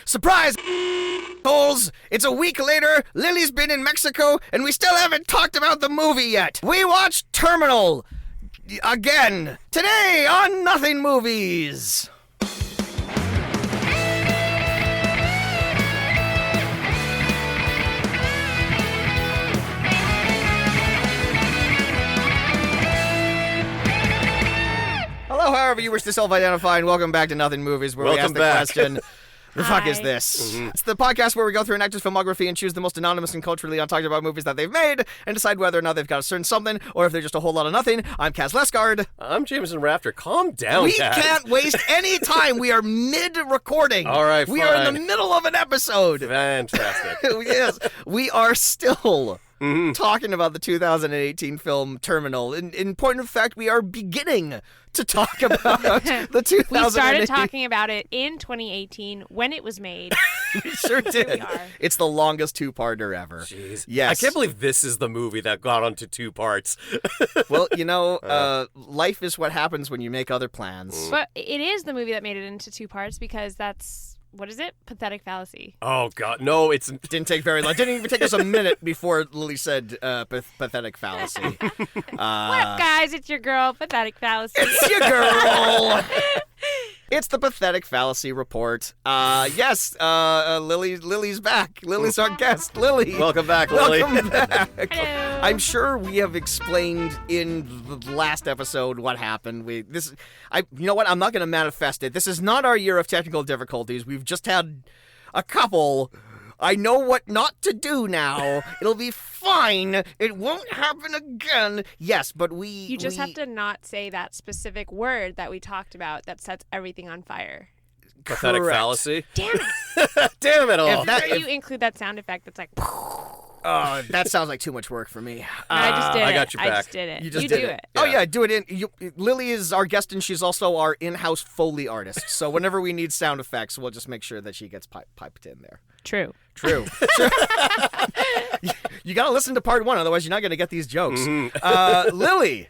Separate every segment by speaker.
Speaker 1: Surprise, holes! It's a week later, Lily's been in Mexico, and we still haven't talked about the movie yet. We watched Terminal again today on Nothing Movies. Hello, however you wish to self-identify, and welcome back to Nothing Movies, where we ask the question, the fuck is this? Mm-hmm. It's the podcast where we go through an actor's filmography and choose the most anonymous and culturally untalked about movies that they've made, and decide whether or not they've got a certain something, or if they're just a whole lot of nothing. I'm Kaz Lesgard.
Speaker 2: I'm Jameson Rafter. Calm down,
Speaker 1: We
Speaker 2: Kaz.
Speaker 1: can't waste any time. We are mid-recording.
Speaker 2: All right,
Speaker 1: We
Speaker 2: fine.
Speaker 1: are in the middle of an episode.
Speaker 2: Fantastic.
Speaker 1: Yes, we are still talking about the 2018 film Terminal. In point of fact, we are beginning to talk about the 2018.
Speaker 3: We started talking about it in 2018 when it was made.
Speaker 1: We sure did.
Speaker 3: Here we are.
Speaker 1: It's the longest two-parter ever.
Speaker 2: Jeez.
Speaker 1: Yes.
Speaker 2: I can't believe this is the movie that got onto two parts.
Speaker 1: Well, you know, life is what happens when you make other plans.
Speaker 3: But it is the movie that made it into two parts because that's, what is it? Pathetic fallacy.
Speaker 2: Oh, God. No, it's...
Speaker 1: Didn't take very long. Didn't even take us a minute before Lily said pathetic fallacy.
Speaker 3: What up, guys? It's your girl, Pathetic Fallacy.
Speaker 1: It's your girl. It's the Pathetic Fallacy Report. Yes, Lily's back. Lily's our guest. Lily.
Speaker 2: Welcome back, Lily.
Speaker 1: Welcome back.
Speaker 3: Hello.
Speaker 1: I'm sure we have explained in the last episode what happened. You know what? I'm not going to manifest it. This is not our year of technical difficulties. We've just had a couple. I know what not to do now. It'll be fine. It won't happen again. Yes, but
Speaker 3: You just have to not say that specific word that we talked about that sets everything on fire.
Speaker 2: Pathetic
Speaker 1: Correct.
Speaker 2: fallacy.
Speaker 3: Damn it.
Speaker 2: Damn it all.
Speaker 3: You include that sound effect that's like...
Speaker 1: That sounds like too much work for me.
Speaker 3: I just did it.
Speaker 2: I got your
Speaker 3: I
Speaker 2: back.
Speaker 3: just did it.
Speaker 1: You just
Speaker 3: you
Speaker 1: did
Speaker 3: do
Speaker 1: it.
Speaker 3: it.
Speaker 1: Oh yeah, do it Lily is our guest, and she's also our in-house Foley artist. So whenever we need sound effects, we'll just make sure that she gets piped in there.
Speaker 3: True.
Speaker 1: True. You gotta listen to part one, otherwise you're not gonna get these jokes. Lily,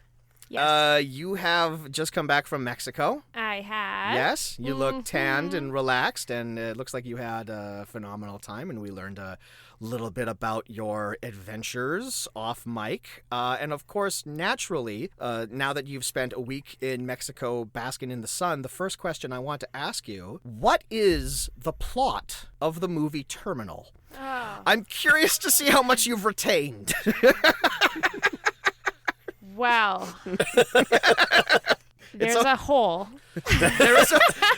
Speaker 3: Yes.
Speaker 1: you have just come back from Mexico.
Speaker 3: I have.
Speaker 1: Yes, you look tanned and relaxed, and it looks like you had a phenomenal time, and we learned a little bit about your adventures off mic. And of course, naturally, now that you've spent a week in Mexico basking in the sun, the first question I want to ask you, what is the plot of the movie Terminal?
Speaker 3: Oh.
Speaker 1: I'm curious to see how much you've retained.
Speaker 3: Well. There's a hole.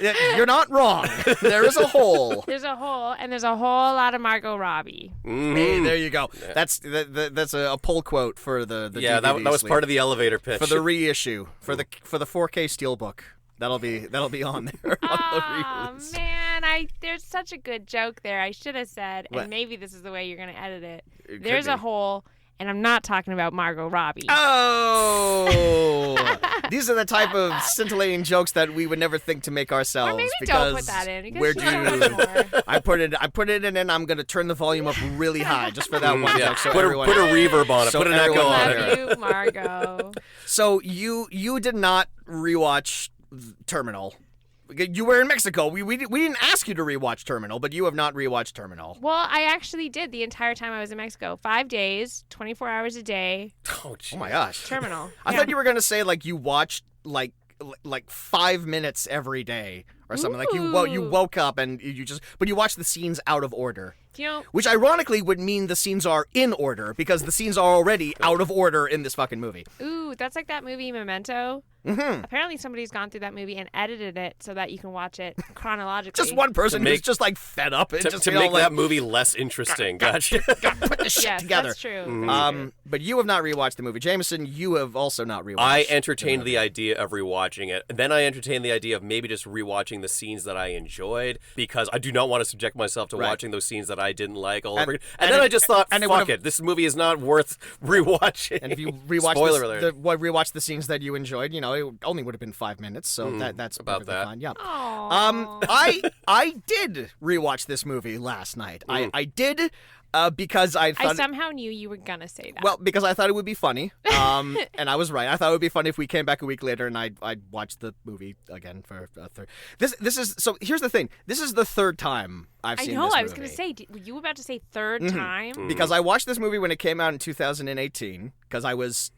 Speaker 1: You're not wrong. There is a hole.
Speaker 3: There's a hole, and there's a whole lot of Margot Robbie.
Speaker 1: Hey, there you go. That's a pull quote for the
Speaker 2: Yeah,
Speaker 1: DVD
Speaker 2: that was
Speaker 1: sleeve.
Speaker 2: part of the elevator pitch.
Speaker 1: For the reissue, for the 4K steelbook. That'll be on there.
Speaker 3: Oh man, there's such a good joke there. I should have said,
Speaker 1: What?
Speaker 3: and maybe this is the way you're gonna edit it.
Speaker 1: It
Speaker 3: There's
Speaker 1: could
Speaker 3: a
Speaker 1: be.
Speaker 3: hole, and I'm not talking about Margot Robbie.
Speaker 1: Oh, these are the type of scintillating jokes that we would never think to make ourselves.
Speaker 3: Or maybe
Speaker 1: because
Speaker 3: don't put that in. Because
Speaker 1: we're
Speaker 3: she's so much more.
Speaker 1: I put it in, and I'm gonna turn the volume up really high just for that one
Speaker 2: Yeah.
Speaker 1: joke. So
Speaker 2: Put
Speaker 1: everyone,
Speaker 2: a reverb on it.
Speaker 1: So
Speaker 2: Put an
Speaker 1: everyone
Speaker 2: echo on
Speaker 1: will
Speaker 2: it.
Speaker 1: hear.
Speaker 3: Love you, Margot.
Speaker 1: So you did not rewatch Terminal. You were in Mexico. We didn't ask you to rewatch Terminal, but you have not rewatched Terminal.
Speaker 3: Well, I actually did the entire time I was in Mexico. 5 days, 24 hours a day,
Speaker 2: Oh, geez.
Speaker 1: Oh my gosh.
Speaker 3: Terminal.
Speaker 1: I thought you were gonna say like you watched like 5 minutes every day or something. Like you
Speaker 3: Ooh.
Speaker 1: woke up and but you watched the scenes out of order.
Speaker 3: You know,
Speaker 1: Which ironically would mean the scenes are in order because the scenes are already out of order in this fucking movie.
Speaker 3: ooh, that's like that movie Memento.
Speaker 1: Mm-hmm.
Speaker 3: Apparently somebody's gone through that movie and edited it so that you can watch it chronologically.
Speaker 1: Just one person
Speaker 2: To make-
Speaker 1: who's just like fed up and
Speaker 2: To
Speaker 1: just
Speaker 2: make that movie less interesting. Gotcha.
Speaker 1: put this shit
Speaker 3: Yes,
Speaker 1: together.
Speaker 3: that's true.
Speaker 2: Mm-hmm.
Speaker 3: That's true.
Speaker 1: But you have not rewatched the movie. Jameson, you have also not rewatched.
Speaker 2: I entertained the idea of rewatching it. And then I entertained the idea of maybe just rewatching the scenes that I enjoyed because I do not want to subject myself to
Speaker 1: Right.
Speaker 2: watching those scenes that I didn't like all over again.
Speaker 1: and
Speaker 2: And then
Speaker 1: it-
Speaker 2: I just thought,
Speaker 1: and it
Speaker 2: fuck
Speaker 1: would've-
Speaker 2: it. This movie is not worth rewatching.
Speaker 1: And if you rewatch
Speaker 2: Spoiler alert.
Speaker 1: rewatch the scenes that you enjoyed, it only would have been 5 minutes, so that's
Speaker 2: about
Speaker 1: perfectly
Speaker 2: that.
Speaker 1: fine. Yeah.
Speaker 3: Aw.
Speaker 1: I did rewatch this movie last night. I did. because I thought...
Speaker 3: I somehow knew you were gonna say that.
Speaker 1: Well, because I thought it would be funny, and I was right. I thought it would be funny if we came back a week later and I'd watch the movie again for a third. This is so. Here's the thing. This is the third time I've seen this movie.
Speaker 3: I was gonna say. Were you about to say third time?
Speaker 1: Because I watched this movie when it came out in 2018 because I was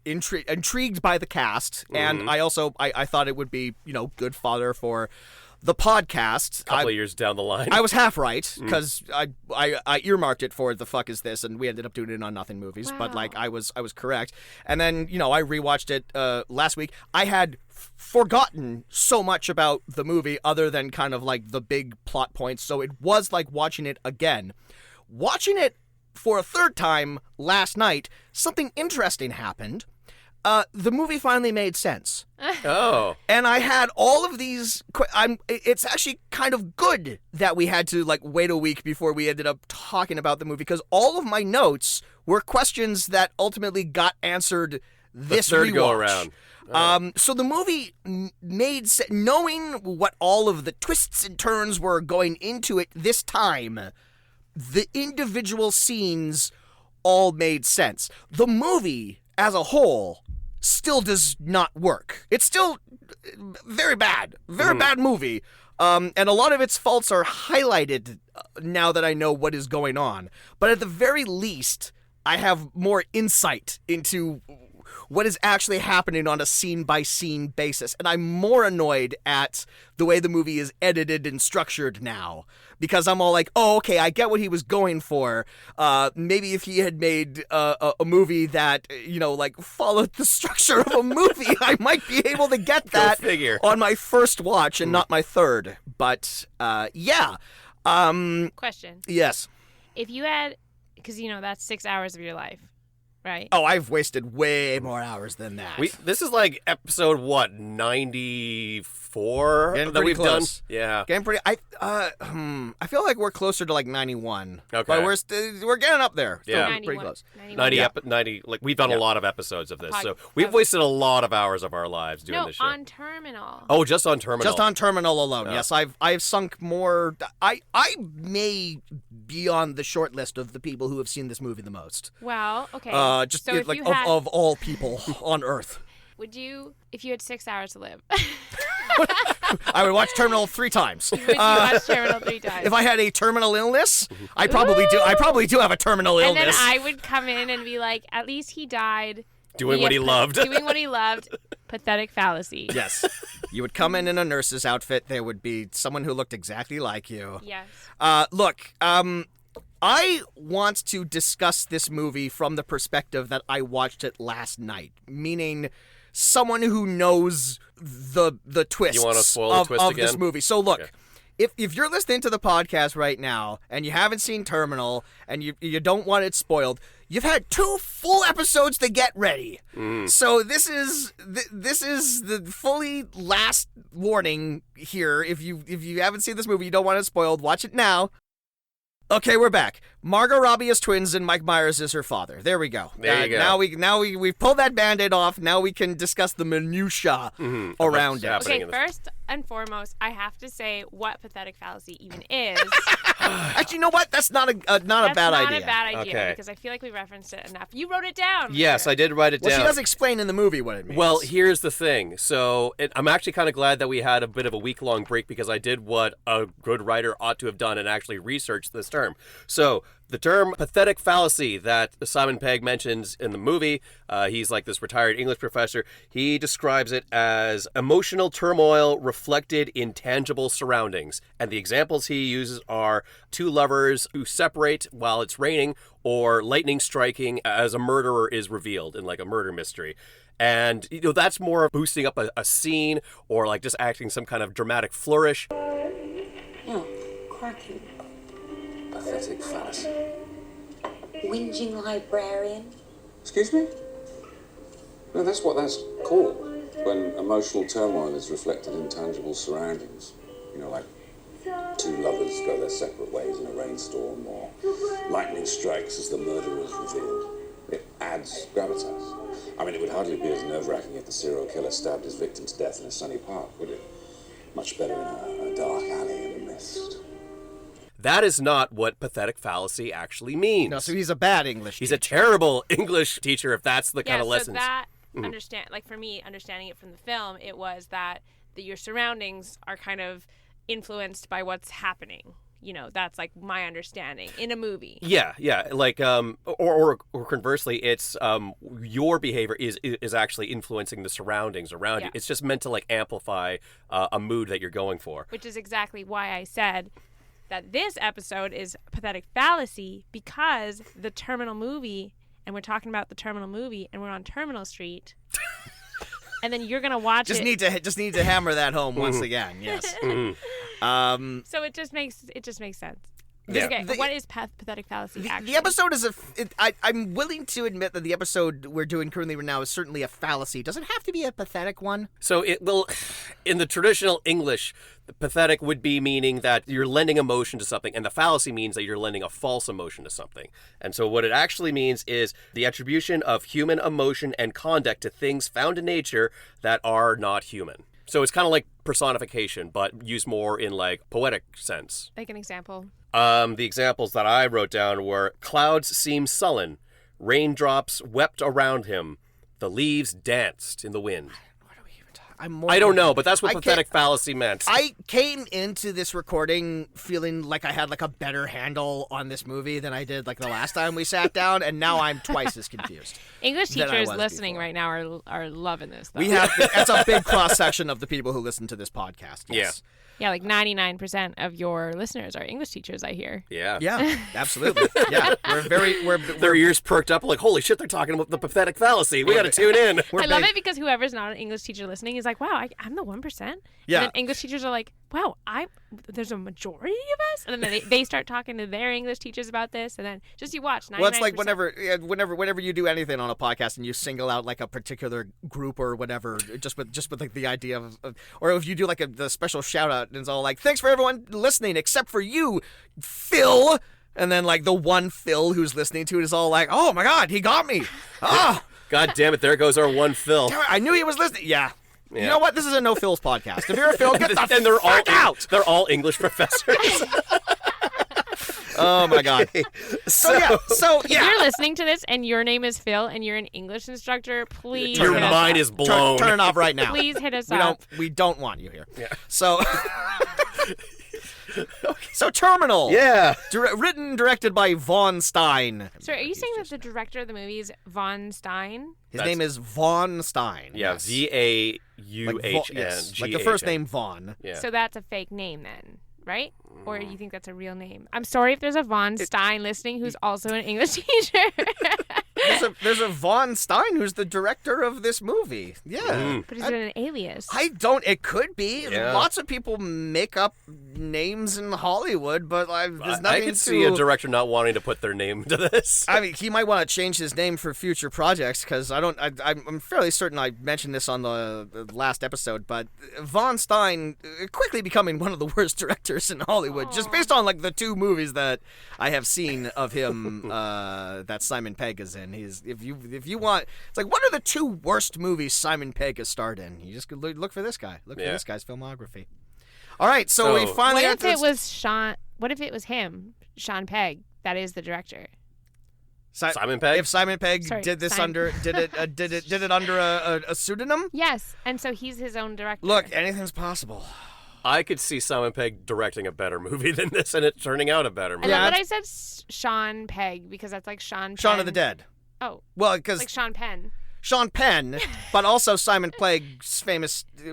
Speaker 1: intrigued by the cast, and I also I thought it would be good fodder for the podcast.
Speaker 2: A couple of years down the line.
Speaker 1: I was half right because I earmarked it for The Fuck Is This, and we ended up doing it on Nothing Movies.
Speaker 3: Wow.
Speaker 1: But like I was correct. And then I rewatched it last week. I had forgotten so much about the movie other than kind of like the big plot points. So it was like watching it again. Watching it for a third time last night, something interesting happened. The movie finally made sense.
Speaker 2: Oh.
Speaker 1: And I had all of these... It's actually kind of good that we had to like wait a week before we ended up talking about the movie, because all of my notes were questions that ultimately got answered this
Speaker 2: third
Speaker 1: rewatch.
Speaker 2: go around.
Speaker 1: So the movie made sense. Knowing what all of the twists and turns were going into it this time, the individual scenes all made sense. The movie as a whole still does not work. It's still very bad. Very bad movie. And a lot of its faults are highlighted now that I know what is going on. But at the very least, I have more insight into what is actually happening on a scene-by-scene basis. And I'm more annoyed at the way the movie is edited and structured now. Because I'm all like, oh, okay, I get what he was going for. Maybe if he had made a movie that, like followed the structure of a movie, I might be able to get that on my first watch and not my third. But, yeah.
Speaker 3: Question.
Speaker 1: Yes.
Speaker 3: If you had, because that's 6 hours of your life, right?
Speaker 1: Oh, I've wasted way more hours than that.
Speaker 2: This is like episode 94
Speaker 1: Getting
Speaker 2: that
Speaker 1: pretty
Speaker 2: we've
Speaker 1: close.
Speaker 2: done. Yeah.
Speaker 1: Getting pretty. I feel like we're closer to like 91.
Speaker 2: Okay.
Speaker 1: But we're getting up there. Still
Speaker 2: Yeah.
Speaker 1: pretty
Speaker 3: 91.
Speaker 1: close.
Speaker 2: 90, like we've done a lot of episodes of this, so we've
Speaker 3: Pod-
Speaker 2: wasted a lot of hours of our lives doing
Speaker 3: No,
Speaker 2: this show.
Speaker 3: on Terminal.
Speaker 2: Oh, just on Terminal.
Speaker 1: Just on Terminal alone.
Speaker 2: Oh.
Speaker 1: Yes, I've sunk more. I may be on the short list of the people who have seen this movie the most.
Speaker 3: Well, okay.
Speaker 1: Just
Speaker 3: so if
Speaker 1: like
Speaker 3: you had,
Speaker 1: of all people on Earth.
Speaker 3: would you, if you had 6 hours to live,
Speaker 1: I would watch Terminal 3 times.
Speaker 3: would you watch Terminal 3 times?
Speaker 1: If I had a terminal illness, I probably do. I probably do have a terminal
Speaker 3: and then
Speaker 1: illness.
Speaker 3: I would come in and be like, at least he died
Speaker 2: Doing what he loved.
Speaker 3: Doing what he loved. Pathetic fallacy.
Speaker 1: Yes. You would come in a nurse's outfit. There would be someone who looked exactly like you.
Speaker 3: Yes.
Speaker 1: Look, I want to discuss this movie from the perspective that I watched it last night, meaning someone who knows the twists
Speaker 2: You wanna spoil the twist
Speaker 1: of
Speaker 2: again?
Speaker 1: this movie. So look,
Speaker 2: Okay.
Speaker 1: if you're listening to the podcast right now and you haven't seen Terminal and you don't want it spoiled, you've had 2 full episodes to get ready. So this is the fully last warning here. If you haven't seen this movie, you don't want it spoiled, watch it now. Okay, we're back. Margot Robbie is twins and Mike Myers is her father. There we go.
Speaker 2: There you go.
Speaker 1: Now we've pulled that Band-Aid off. Now we can discuss the minutia around it.
Speaker 2: happening
Speaker 3: Okay,
Speaker 2: in this.
Speaker 3: first and foremost, I have to say what pathetic fallacy even is.
Speaker 1: Actually, you know what? That's not a bad idea.
Speaker 3: That's not a bad idea
Speaker 2: Okay.
Speaker 3: because I feel like we referenced it enough. You wrote it down.
Speaker 2: Yes, I did write it
Speaker 1: Well,
Speaker 2: down.
Speaker 1: she does explain in the movie what it means.
Speaker 2: Well, here's the thing. So I'm actually kind of glad that we had a bit of a week-long break because I did what a good writer ought to have done and actually researched this term. So the term pathetic fallacy that Simon Pegg mentions in the movie, he's like this retired English professor. He describes it as emotional turmoil reflected in tangible surroundings. And the examples he uses are 2 lovers who separate while it's raining or lightning striking as a murderer is revealed in like a murder mystery. And, that's more boosting up a scene or like just acting some kind of dramatic flourish.
Speaker 4: Oh, cracking.
Speaker 5: Pathetic fallacy.
Speaker 4: Whinging librarian.
Speaker 5: Excuse me? No, that's what that's called. When emotional turmoil is reflected in tangible surroundings. Like 2 lovers go their separate ways in a rainstorm, or lightning strikes as the murderer is revealed. It adds gravitas. I mean, it would hardly be as nerve-wracking if the serial killer stabbed his victim to death in a sunny park, would it? Much better in a dark alley in the mist.
Speaker 2: That is not what pathetic fallacy actually means.
Speaker 1: No, so he's a bad English
Speaker 2: He's
Speaker 1: teacher.
Speaker 2: a terrible English teacher if that's the kind of
Speaker 3: so
Speaker 2: lessons.
Speaker 3: that for me, understanding it from the film, it was that your surroundings are kind of influenced by what's happening. That's like my understanding in a movie.
Speaker 2: Yeah, like or conversely, it's your behavior is actually influencing the surroundings around you. It's just meant to like amplify a mood that you're going for.
Speaker 3: Which is exactly why I said that this episode is pathetic fallacy, because the Terminal movie, and we're talking about the Terminal movie, and we're on Terminal Street. And then you're gonna watch
Speaker 1: just need to hammer that home once again. Yes.
Speaker 3: So it just makes sense.
Speaker 2: Yeah.
Speaker 3: Okay, what is pathetic fallacy actually?
Speaker 1: The episode is I'm willing to admit that the episode we're doing currently right now is certainly a fallacy. Does it have to be a pathetic one?
Speaker 2: So it will, in the traditional English, the pathetic would be meaning that you're lending emotion to something, and the fallacy means that you're lending a false emotion to something. And so what it actually means is the attribution of human emotion and conduct to things found in nature that are not human. So it's kind of like personification, but used more in like poetic sense.
Speaker 3: Like an example.
Speaker 2: The examples that I wrote down were clouds seemed sullen, raindrops wept around him, the leaves danced in the wind. I don't know, but that's what pathetic fallacy meant.
Speaker 1: I came into this recording feeling like I had like a better handle on this movie than I did like the last time we sat down, and now I'm twice as confused.
Speaker 3: English
Speaker 1: than I
Speaker 3: teachers
Speaker 1: was
Speaker 3: listening
Speaker 1: before.
Speaker 3: right now are loving this. Though.
Speaker 1: That's a big cross section of the people who listen to this podcast. Yes.
Speaker 3: Yeah, like 99% of your listeners are English teachers, I hear.
Speaker 2: Yeah.
Speaker 1: Yeah, absolutely. Yeah, we're
Speaker 2: Their ears perked up like, holy shit, they're talking about the pathetic fallacy. We got to tune in.
Speaker 3: I love it because whoever's not an English teacher listening is like, wow, I'm the 1%.
Speaker 1: Yeah.
Speaker 3: And then English teachers are like, wow, there's a majority of us? And then they start talking to their English teachers about this, and then just you watch 99%.
Speaker 1: Well, it's like whenever you do anything on a podcast and you single out like a particular group or whatever, just with like the idea of or if you do like the special shout out and it's all like, thanks for everyone listening except for you, Phil. And then like the one Phil who's listening to it is all like, oh my God, he got me. Ah,
Speaker 2: God damn it, there goes our one Phil.
Speaker 1: I knew he was listening. Yeah. You know what? This is a no Phil's podcast. If you're a Phil, get the
Speaker 2: and they're
Speaker 1: fuck out.
Speaker 2: They're all English professors.
Speaker 1: Oh my God. So yeah.
Speaker 3: If you're listening to this and your name is Phil and you're an English instructor, please
Speaker 2: Your
Speaker 3: hit us
Speaker 2: mind
Speaker 3: up.
Speaker 2: is blown.
Speaker 1: Turn it off right now.
Speaker 3: Please hit us up.
Speaker 1: We don't want you here.
Speaker 2: Yeah.
Speaker 1: So So Terminal.
Speaker 2: Yeah.
Speaker 1: Written, directed by Vaughn Stein.
Speaker 3: So are you saying that the director of the movie is Von Stein?
Speaker 1: His name is Vaughn Stein.
Speaker 2: Yeah,
Speaker 1: yes.
Speaker 2: VAUHN.
Speaker 1: Yes, like the first name Vaughn.
Speaker 2: Yeah.
Speaker 3: So that's a fake name then, right? Or you think that's a real name? I'm sorry if there's a Von Stein listening who's also an English teacher.
Speaker 1: There's a Vaughn Stein who's the director of this movie. Yeah.
Speaker 3: But is it an alias?
Speaker 1: It could be.
Speaker 2: Yeah.
Speaker 1: Lots of people make up names in Hollywood, but there's nothing
Speaker 2: I could see a director not wanting to put their name to this.
Speaker 1: I mean, he might want to change his name for future projects because I'm fairly certain I mentioned this on the last episode, but Vaughn Stein quickly becoming one of the worst directors in Hollywood, just based on like the two movies that I have seen of him that Simon Pegg is in. If you want, it's like, what are the two worst movies Simon Pegg has starred in? You just look for this guy. Look for this guy's filmography. All right, so we finally.
Speaker 3: What if it was Sean? What if it was him, Sean Pegg? That is the director.
Speaker 2: Simon Pegg?
Speaker 1: If Simon Pegg did it under a pseudonym?
Speaker 3: Yes, and so he's his own director.
Speaker 1: Look, anything's possible.
Speaker 2: I could see Simon Pegg directing a better movie than this and it turning out a better movie.
Speaker 3: I love that I said Sean Pegg because that's like Sean
Speaker 1: Shaun
Speaker 3: Penn.
Speaker 1: of the Dead.
Speaker 3: Oh.
Speaker 1: Well, because
Speaker 3: like Sean Penn.
Speaker 1: Sean Penn, but also Simon Pegg's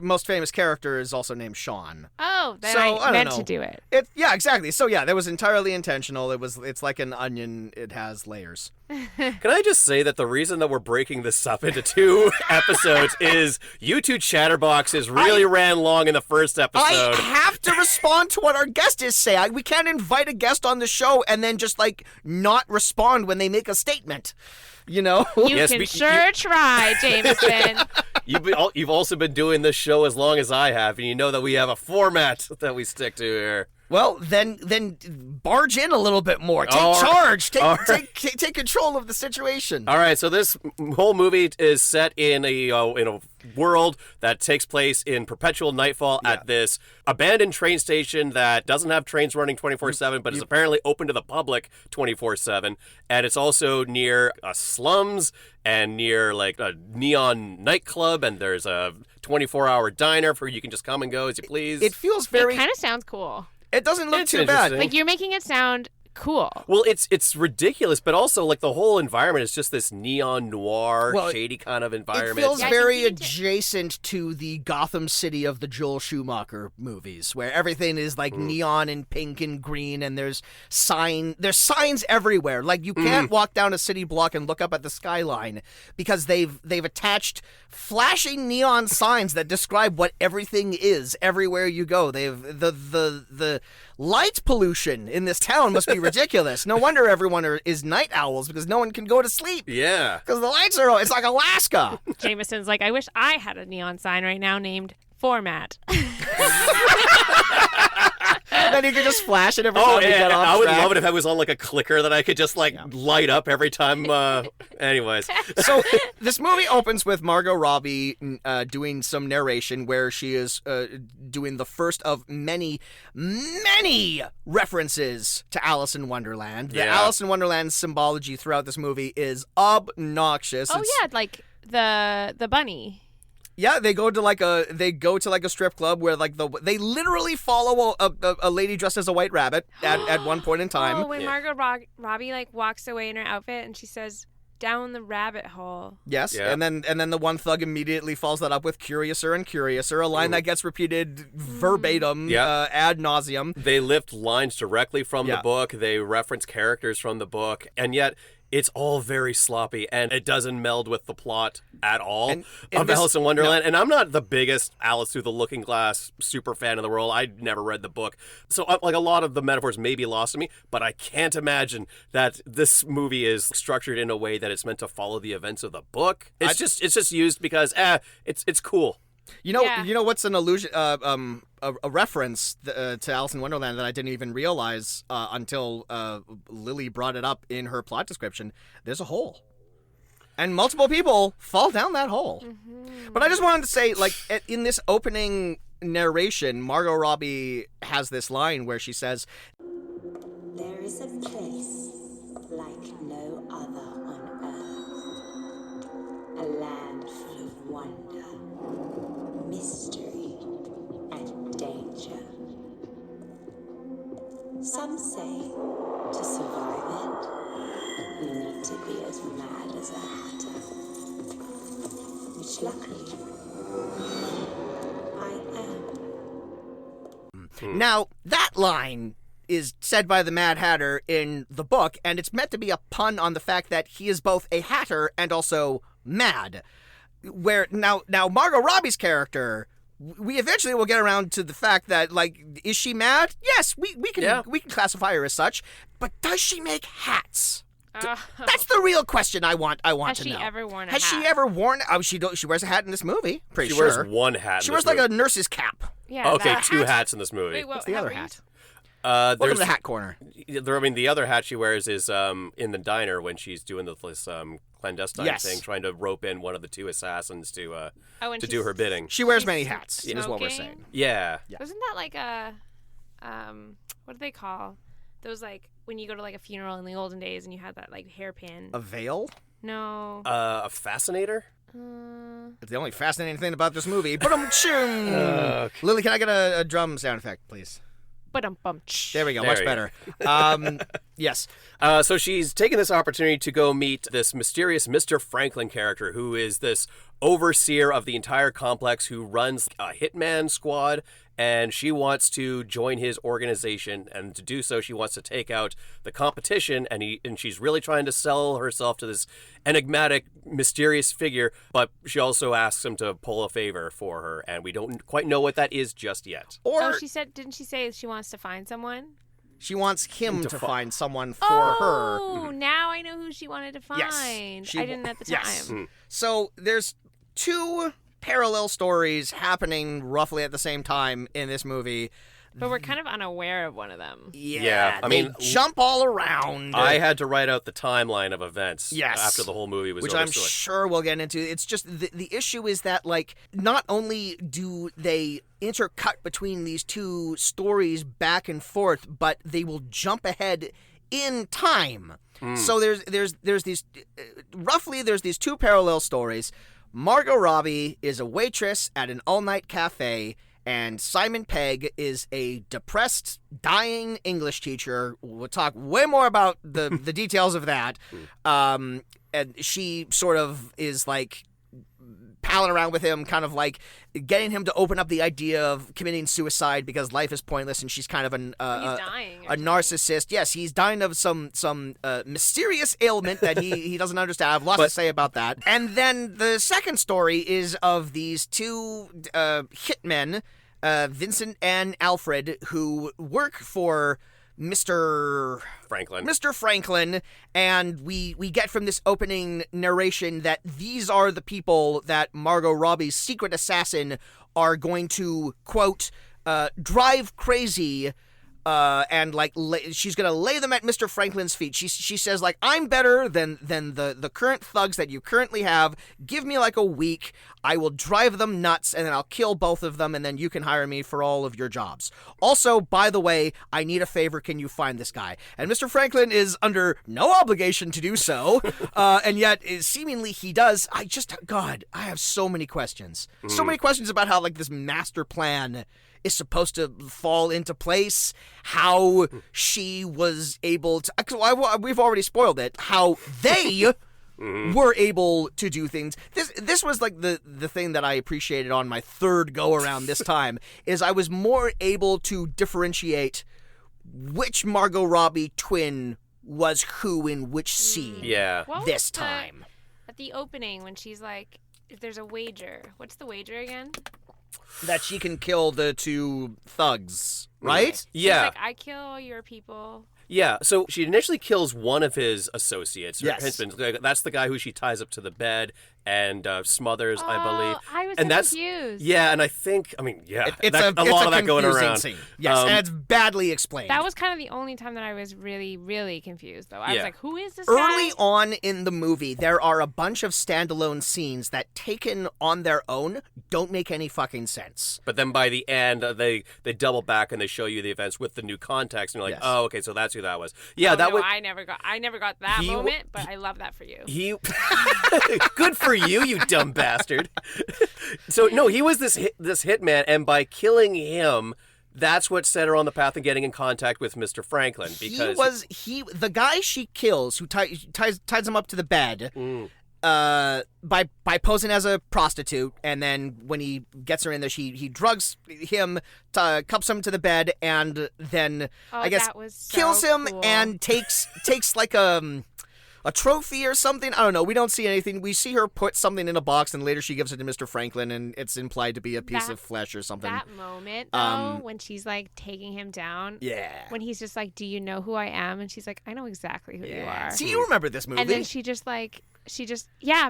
Speaker 1: most famous character is also named Sean.
Speaker 3: Oh, then
Speaker 1: So,
Speaker 3: I meant
Speaker 1: don't
Speaker 3: to
Speaker 1: know.
Speaker 3: do it.
Speaker 1: Yeah, exactly. So yeah, that was entirely intentional. It's like an onion. It has layers.
Speaker 2: Can I just say that the reason that we're breaking this up into 2 episodes is you two chatterboxes really ran long in the first episode.
Speaker 1: I have to respond to what our guest is saying. We can't invite a guest on the show and then just like not respond when they make a statement. You know?
Speaker 3: You can try, Jameson.
Speaker 2: You've also been doing this show as long as I have, and you know that we have a format that we stick to here.
Speaker 1: Well, then barge in a little bit more. Take charge. Take control of the situation.
Speaker 2: All right, so this whole movie is set in a world that takes place in perpetual nightfall at this abandoned train station that doesn't have trains running 24/7, but is apparently open to the public 24/7. And it's also near slums and near like a neon nightclub, and there's a 24-hour diner where you can just come and go as you please.
Speaker 1: It feels very...
Speaker 3: It kind of sounds cool.
Speaker 1: It doesn't look
Speaker 2: It's
Speaker 1: too bad.
Speaker 2: interesting.
Speaker 3: Like, you're making it sound cool.
Speaker 2: Well, it's ridiculous, but also like the whole environment is just this neon noir,
Speaker 1: Well,
Speaker 2: shady kind of
Speaker 1: It
Speaker 2: environment.
Speaker 1: feels
Speaker 3: Yeah, I
Speaker 1: very
Speaker 3: think you need to-
Speaker 1: adjacent to the Gotham City of the Joel Schumacher movies, where everything is like neon and pink and green, and there's signs everywhere. Like you can't walk down a city block and look up at the skyline because they've attached flashing neon signs that describe what everything is everywhere you go. They've the light pollution in this town must be ridiculous. No wonder everyone is night owls, because no one can go to sleep.
Speaker 2: Yeah.
Speaker 1: Because the lights are... It's like Alaska.
Speaker 3: Jameson's like, I wish I had a neon sign right now named Format.
Speaker 1: Then you could just flash it every time you get off
Speaker 2: I would
Speaker 1: track.
Speaker 2: love it if I was on like a clicker that I could just like light up every time. Anyways,
Speaker 1: So this movie opens with Margot Robbie doing some narration where she is doing the first of many, many references to Alice in Wonderland. The
Speaker 2: Yeah.
Speaker 1: Alice in Wonderland symbology throughout this movie is obnoxious.
Speaker 3: Oh, yeah, like the bunny.
Speaker 1: Yeah, they go to like a strip club where like they literally follow a lady dressed as a white rabbit at one point in time.
Speaker 3: Oh, when Margot Robbie like walks away in her outfit and she says, "Down the rabbit hole."
Speaker 1: Yes,
Speaker 2: Yeah.
Speaker 1: and then the one thug immediately follows that up with "curiouser and curiouser," a line that gets repeated verbatim
Speaker 2: Yeah.
Speaker 1: ad nauseum.
Speaker 2: they lift lines directly from
Speaker 1: Yeah.
Speaker 2: the book. They reference characters from the book, and yet it's all very sloppy, and it doesn't meld with the plot at all
Speaker 1: And
Speaker 2: of
Speaker 1: this-
Speaker 2: Alice in Wonderland. And I'm not the biggest Alice Through the Looking Glass super fan in the world. I never read the book, so like a lot of the metaphors may be lost to me. But I can't imagine that this movie is structured in a way that it's meant to follow the events of the book. It's just used because it's cool.
Speaker 1: You know,
Speaker 3: Yeah.
Speaker 1: you know what's an allusion, a reference to Alice in Wonderland that I didn't even realize until Lily brought it up in her plot description. There's a hole, and multiple people fall down that hole. But I just wanted to say, like, in this opening narration, Margot Robbie has this line where she says,
Speaker 4: There is a place like no other on earth. A land full of wonder, mystery, and danger. Some say to survive it, you need to be as mad as a hatter. Which luckily, I am.
Speaker 1: Now, that line is said by the Mad Hatter in the book, and it's meant to be a pun on the fact that he is both a hatter and also mad. Where now Margot Robbie's character, we eventually will get around to the fact that, like, is she mad? Yes, we can classify her as such, but does she make hats? That's the real question I want
Speaker 3: Has
Speaker 1: to
Speaker 3: she
Speaker 1: know.
Speaker 3: ever worn a
Speaker 1: Has
Speaker 3: hat?
Speaker 1: she ever worn? Oh, she wears a hat in this movie. Pretty
Speaker 2: She
Speaker 1: sure.
Speaker 2: wears one hat.
Speaker 1: She
Speaker 2: in
Speaker 1: wears
Speaker 2: this
Speaker 1: like a
Speaker 2: movie.
Speaker 1: nurse's cap.
Speaker 3: Yeah.
Speaker 2: Okay,
Speaker 3: that
Speaker 2: two
Speaker 3: hat-
Speaker 2: hats in this movie.
Speaker 3: Wait, what?
Speaker 1: What's the other
Speaker 3: were you-
Speaker 1: hat? Welcome
Speaker 2: There's
Speaker 1: to the hat corner.
Speaker 2: the other hat she wears is in the diner when she's doing this clandestine
Speaker 1: Yes.
Speaker 2: thing, trying to rope in one of the two assassins to
Speaker 3: and
Speaker 2: to do
Speaker 3: she's-
Speaker 2: her bidding.
Speaker 1: She wears
Speaker 3: She's
Speaker 1: many hats, is what we're
Speaker 3: smoking?
Speaker 1: saying.
Speaker 2: Yeah.
Speaker 3: Wasn't that like a, what do they call those, like when you go to like a funeral in the olden days and you had that like hairpin?
Speaker 1: A veil?
Speaker 3: No.
Speaker 2: A fascinator?
Speaker 1: It's the only fascinating thing about this movie. Lily, can I get a drum sound effect, please?
Speaker 3: Ba-dum-bum.
Speaker 1: There we go.
Speaker 2: There
Speaker 1: Much
Speaker 2: we
Speaker 1: better. Yes.
Speaker 2: So she's taken this opportunity to go meet this mysterious Mr. Franklin character, who is this overseer of the entire complex, who runs a hitman squad, and she wants to join his organization. And to do so, she wants to take out the competition, and she's really trying to sell herself to this enigmatic, mysterious figure. But she also asks him to pull a favor for her, and we don't quite know what that is just yet.
Speaker 1: Or
Speaker 3: Didn't she say she wants to find someone?
Speaker 1: she wants him to find someone for her.
Speaker 3: Oh, now I know who she wanted to find.
Speaker 1: Yes,
Speaker 3: I didn't at the time.
Speaker 1: Yes. So there's two parallel stories happening roughly at the same time in this movie.
Speaker 3: But we're kind of unaware of one of them.
Speaker 2: Yeah, I
Speaker 1: they
Speaker 2: mean,
Speaker 1: jump all around.
Speaker 2: I had to write out the timeline of events
Speaker 1: Yes.
Speaker 2: after the whole movie was
Speaker 1: which
Speaker 2: over.
Speaker 1: I'm sure we'll get into. It's just the issue is that, like, not only do they intercut between these two stories back and forth, but they will jump ahead in time. So there's these roughly there's these two parallel stories. Margot Robbie is a waitress at an all-night cafe, and Simon Pegg is a depressed, dying English teacher. We'll talk way more about the details of that. And she sort of is like palling around with him, kind of like getting him to open up the idea of committing suicide because life is pointless, and she's kind of
Speaker 3: He's dying.
Speaker 1: a narcissist. Yes, he's dying of some mysterious ailment that he doesn't understand. I have lots to say about that. And then the second story is of these two hitmen, Vincent and Alfred, who work for Mr. Franklin, and we get from this opening narration that these are the people that Margot Robbie's secret assassin are going to, quote, drive crazy, and like she's gonna lay them at Mr. Franklin's feet. She says, like, I'm better than the current thugs that you currently have. Give me like a week. I will drive them nuts, and then I'll kill both of them, and then you can hire me for all of your jobs. Also, by the way, I need a favor. Can you find this guy? And Mr. Franklin is under no obligation to do so, and yet seemingly he does. I have so many questions. So many questions about how, like, this master plan is supposed to fall into place, how she was able to... We've already spoiled it, how they... were able to do things. This was like the thing that I appreciated on my third go around this time, is I was more able to differentiate which Margot Robbie twin was who in which scene.
Speaker 2: Yeah.
Speaker 1: This time.
Speaker 3: At the opening, when she's like, if there's a wager. What's the wager again?
Speaker 1: That she can kill the two thugs, right?
Speaker 2: Yeah.
Speaker 3: She's like, I kill all your people.
Speaker 2: Yeah, so she initially kills one of his associates, her
Speaker 1: Yes.
Speaker 2: henchman. That's the guy who she ties up to the bed and smothers, I believe.
Speaker 3: I was
Speaker 2: and
Speaker 3: so
Speaker 2: that's,
Speaker 3: confused.
Speaker 2: Yeah, and I think,
Speaker 1: It's
Speaker 2: a lot of that going
Speaker 1: confusing
Speaker 2: around.
Speaker 1: Scene. Yes, and it's badly explained.
Speaker 3: That was kind of the only time that I was really, really confused, though. I was
Speaker 2: Yeah.
Speaker 3: like, who is this
Speaker 1: Early
Speaker 3: guy?
Speaker 1: on in the movie, there are a bunch of standalone scenes that, taken on their own, don't make any fucking sense.
Speaker 2: But then by the end, they double back and they show you the events with the new context, and you're like,
Speaker 1: Yes.
Speaker 2: oh, okay, so that's who that was. Yeah, that
Speaker 3: no,
Speaker 2: was...
Speaker 3: I never got that moment, but I love that for you.
Speaker 2: Good for you, you dumb bastard. So no, he was this hitman, and by killing him, that's what set her on the path of getting in contact with Mr. Franklin. Because
Speaker 1: the guy she kills, who ties him up to the bed, by posing as a prostitute, and then when he gets her in there, he drugs him, cups him to the bed, and then I guess
Speaker 3: that was so
Speaker 1: kills him
Speaker 3: cool.
Speaker 1: and takes like a trophy or something. I don't know. We don't see anything. We see her put something in a box, and later she gives it to Mr. Franklin, and it's implied to be a piece of flesh or something.
Speaker 3: That moment, though, when she's like taking him down.
Speaker 1: Yeah.
Speaker 3: When he's just like, do you know who I am? And she's like, I know exactly who you are.
Speaker 1: See, you remember this movie.
Speaker 3: And then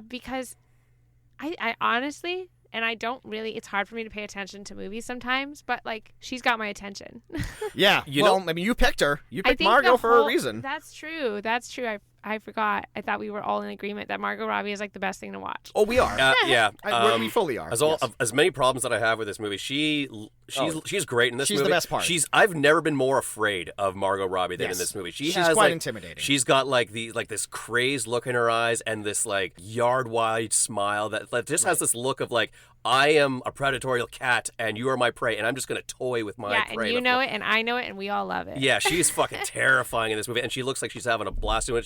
Speaker 3: because I honestly, and I don't really, it's hard for me to pay attention to movies sometimes, but like, she's got my attention.
Speaker 1: Yeah. I mean, you picked her. You picked Margot for a reason.
Speaker 3: That's true. I forgot. I thought we were all in agreement that Margot Robbie is like the best thing to watch.
Speaker 1: Oh, we are.
Speaker 2: Yeah.
Speaker 1: We fully are.
Speaker 2: As many problems that I have with this movie, she's great in this movie.
Speaker 1: She's the best part.
Speaker 2: I've never been more afraid of Margot Robbie than in this movie. She's
Speaker 1: quite intimidating.
Speaker 2: She's got this crazed look in her eyes and this like yard wide smile that just has this look of like, I am a predatory cat and you are my prey, and I'm just going to toy with my prey.
Speaker 3: Yeah, and you know it, and I know it, and we all love it.
Speaker 2: Yeah, she's fucking terrifying in this movie, and she looks like she's having a blast doing it.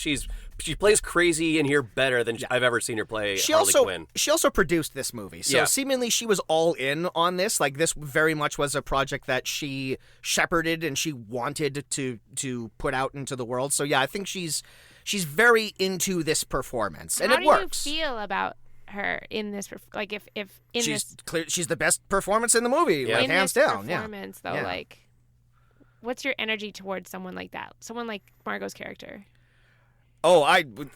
Speaker 2: She plays crazy in here better than I've ever seen her play Harley Quinn.
Speaker 1: She also produced this movie, so seemingly she was all in on this. Like, this very much was a project that she shepherded and she wanted to put out into the world. So yeah, I think she's very into this performance, and it works.
Speaker 3: How do you feel about her in this? Like, if in
Speaker 1: she's the best performance in the movie, like, hands down.
Speaker 3: Performance, though, like, what's your energy towards someone like that? Someone like Margot's character.
Speaker 1: Oh,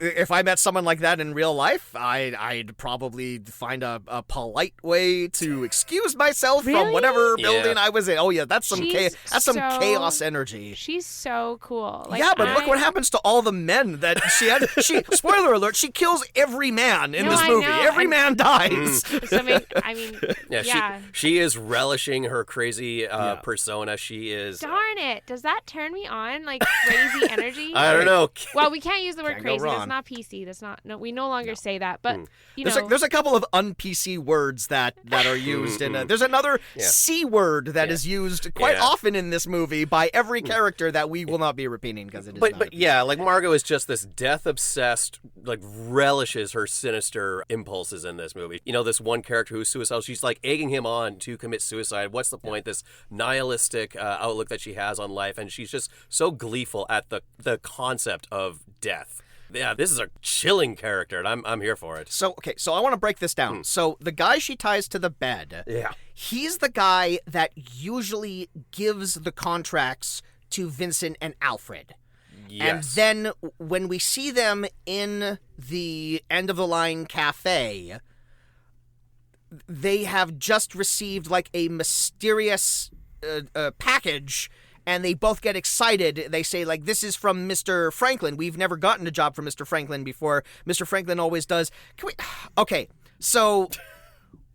Speaker 1: if I met someone like that in real life, I'd probably find a polite way to excuse myself from
Speaker 3: Really?
Speaker 1: whatever
Speaker 2: Yeah.
Speaker 1: building I was in. Oh yeah, that's some
Speaker 3: She's
Speaker 1: some
Speaker 3: so-
Speaker 1: chaos energy.
Speaker 3: She's so cool. Like,
Speaker 1: Yeah, but look what happens to all the men that she had. Spoiler alert, she kills every man in
Speaker 3: No,
Speaker 1: this
Speaker 3: I
Speaker 1: movie.
Speaker 3: know,
Speaker 1: Every
Speaker 3: and-
Speaker 1: man dies.
Speaker 3: So, I mean, yeah.
Speaker 2: She is relishing her crazy persona. She is.
Speaker 3: Darn it! Does that turn me on? Like crazy energy?
Speaker 2: I don't know.
Speaker 3: Well, we can't use the word
Speaker 1: Can't go
Speaker 3: crazy.
Speaker 1: wrong.
Speaker 3: That's not PC. That's not. No, we no longer say that. But you know,
Speaker 1: There's a couple of un-PC words that are used, and there's another C word that is used quite often in this movie by every character that we will not be repeating because it is.
Speaker 2: But yeah, like Margot is just this death-obsessed, like relishes her sinister impulses in this movie. You know, this one character who's suicidal, she's like egging him on to commit suicide. What's the point? This nihilistic outlook that she has on life, and she's just so gleeful at the concept of death. Yeah, this is a chilling character, and I'm here for it.
Speaker 1: So I want to break this down. So the guy she ties to the bed, he's the guy that usually gives the contracts to Vincent and Alfred.
Speaker 2: Yes.
Speaker 1: And then when we see them in the end of the line cafe, they have just received like a mysterious package. And they both get excited. They say, like, this is from Mr. Franklin. We've never gotten a job from Mr. Franklin before. Mr. Franklin always does. Okay, so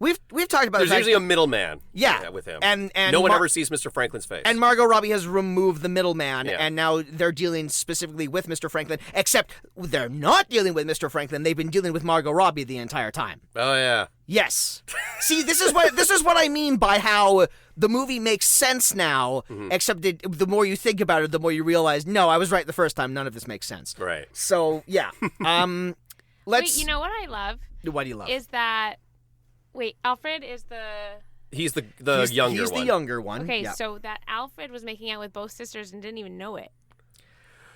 Speaker 1: we've talked about
Speaker 2: There's
Speaker 1: this.
Speaker 2: usually a middleman.
Speaker 1: Yeah,
Speaker 2: with him.
Speaker 1: and
Speaker 2: no one ever sees Mr. Franklin's face.
Speaker 1: And Margot Robbie has removed the middleman,
Speaker 2: Yeah.
Speaker 1: and now they're dealing specifically with Mr. Franklin. Except they're not dealing with Mr. Franklin. They've been dealing with Margot Robbie the entire time.
Speaker 2: Oh yeah.
Speaker 1: Yes. See, this is what I mean by how the movie makes sense now. Except the more you think about it, the more you realize, no, I was right the first time. None of this makes sense.
Speaker 2: Right.
Speaker 1: So yeah. Let's.
Speaker 3: wait. You know what I love
Speaker 1: What do you love?
Speaker 3: is that. Wait, Alfred is the.
Speaker 2: He's the
Speaker 1: he's,
Speaker 2: younger
Speaker 1: he's
Speaker 2: one.
Speaker 1: the younger one.
Speaker 3: Okay,
Speaker 1: yeah.
Speaker 3: so that Alfred was making out with both sisters and didn't even know it.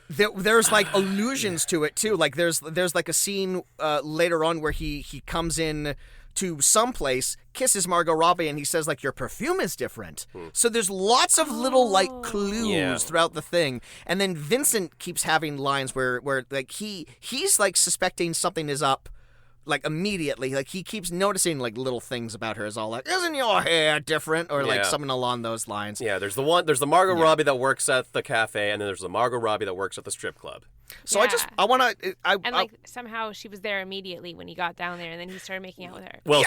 Speaker 1: There's like allusions to it too. Like there's like a scene later on where he comes in to some place, kisses Margot Robbie, and he says like, your perfume is different. So there's lots of little like clues throughout the thing. And then Vincent keeps having lines where like he's like suspecting something is up. Like immediately, like he keeps noticing like little things about her. Is all like, isn't your hair different, or like something along those lines.
Speaker 2: Yeah, there's the Margot Robbie that works at the cafe, and then there's the Margot Robbie that works at the strip club.
Speaker 1: So
Speaker 3: Yeah.
Speaker 1: I want to.
Speaker 3: And like somehow she was there immediately when he got down there, and then he started making out with her.
Speaker 2: Well,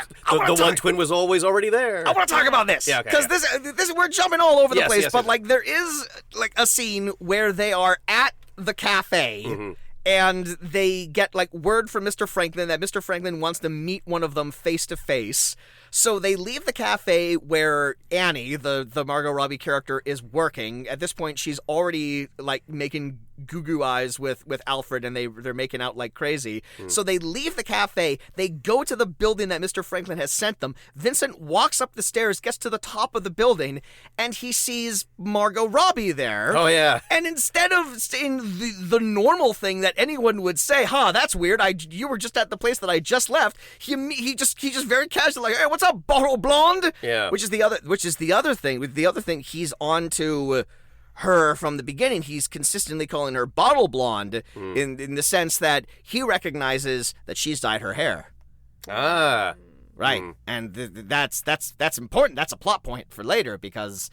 Speaker 2: the one twin was always already there.
Speaker 1: I want to talk about this.
Speaker 2: Yeah, okay,
Speaker 1: Because this we're jumping all over the
Speaker 2: Yes,
Speaker 1: place,
Speaker 2: yes,
Speaker 1: but
Speaker 2: yes.
Speaker 1: like there is like a scene where they are at the cafe. And they get like word from Mr. Franklin that Mr. Franklin wants to meet one of them face to face. So they leave the cafe where Annie, the Margot Robbie character, is working. At this point, she's already like making goo-goo eyes with Alfred, and they're making out like crazy. So they leave the cafe. They go to the building that Mr. Franklin has sent them. Vincent walks up the stairs, gets to the top of the building, and he sees Margot Robbie there.
Speaker 2: Oh yeah.
Speaker 1: And instead of saying the normal thing that anyone would say, that's weird, you were just at the place that I just left, he just very casually like, hey, what's up, bottle blonde?
Speaker 2: Yeah.
Speaker 1: Which is the other thing. With the other thing, he's on to her from the beginning. He's consistently calling her bottle blonde in the sense that he recognizes that she's dyed her hair.
Speaker 2: Ah.
Speaker 1: Right. And that's important. That's a plot point for later because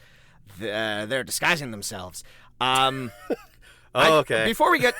Speaker 1: they're disguising themselves.
Speaker 2: Okay.
Speaker 1: Before we get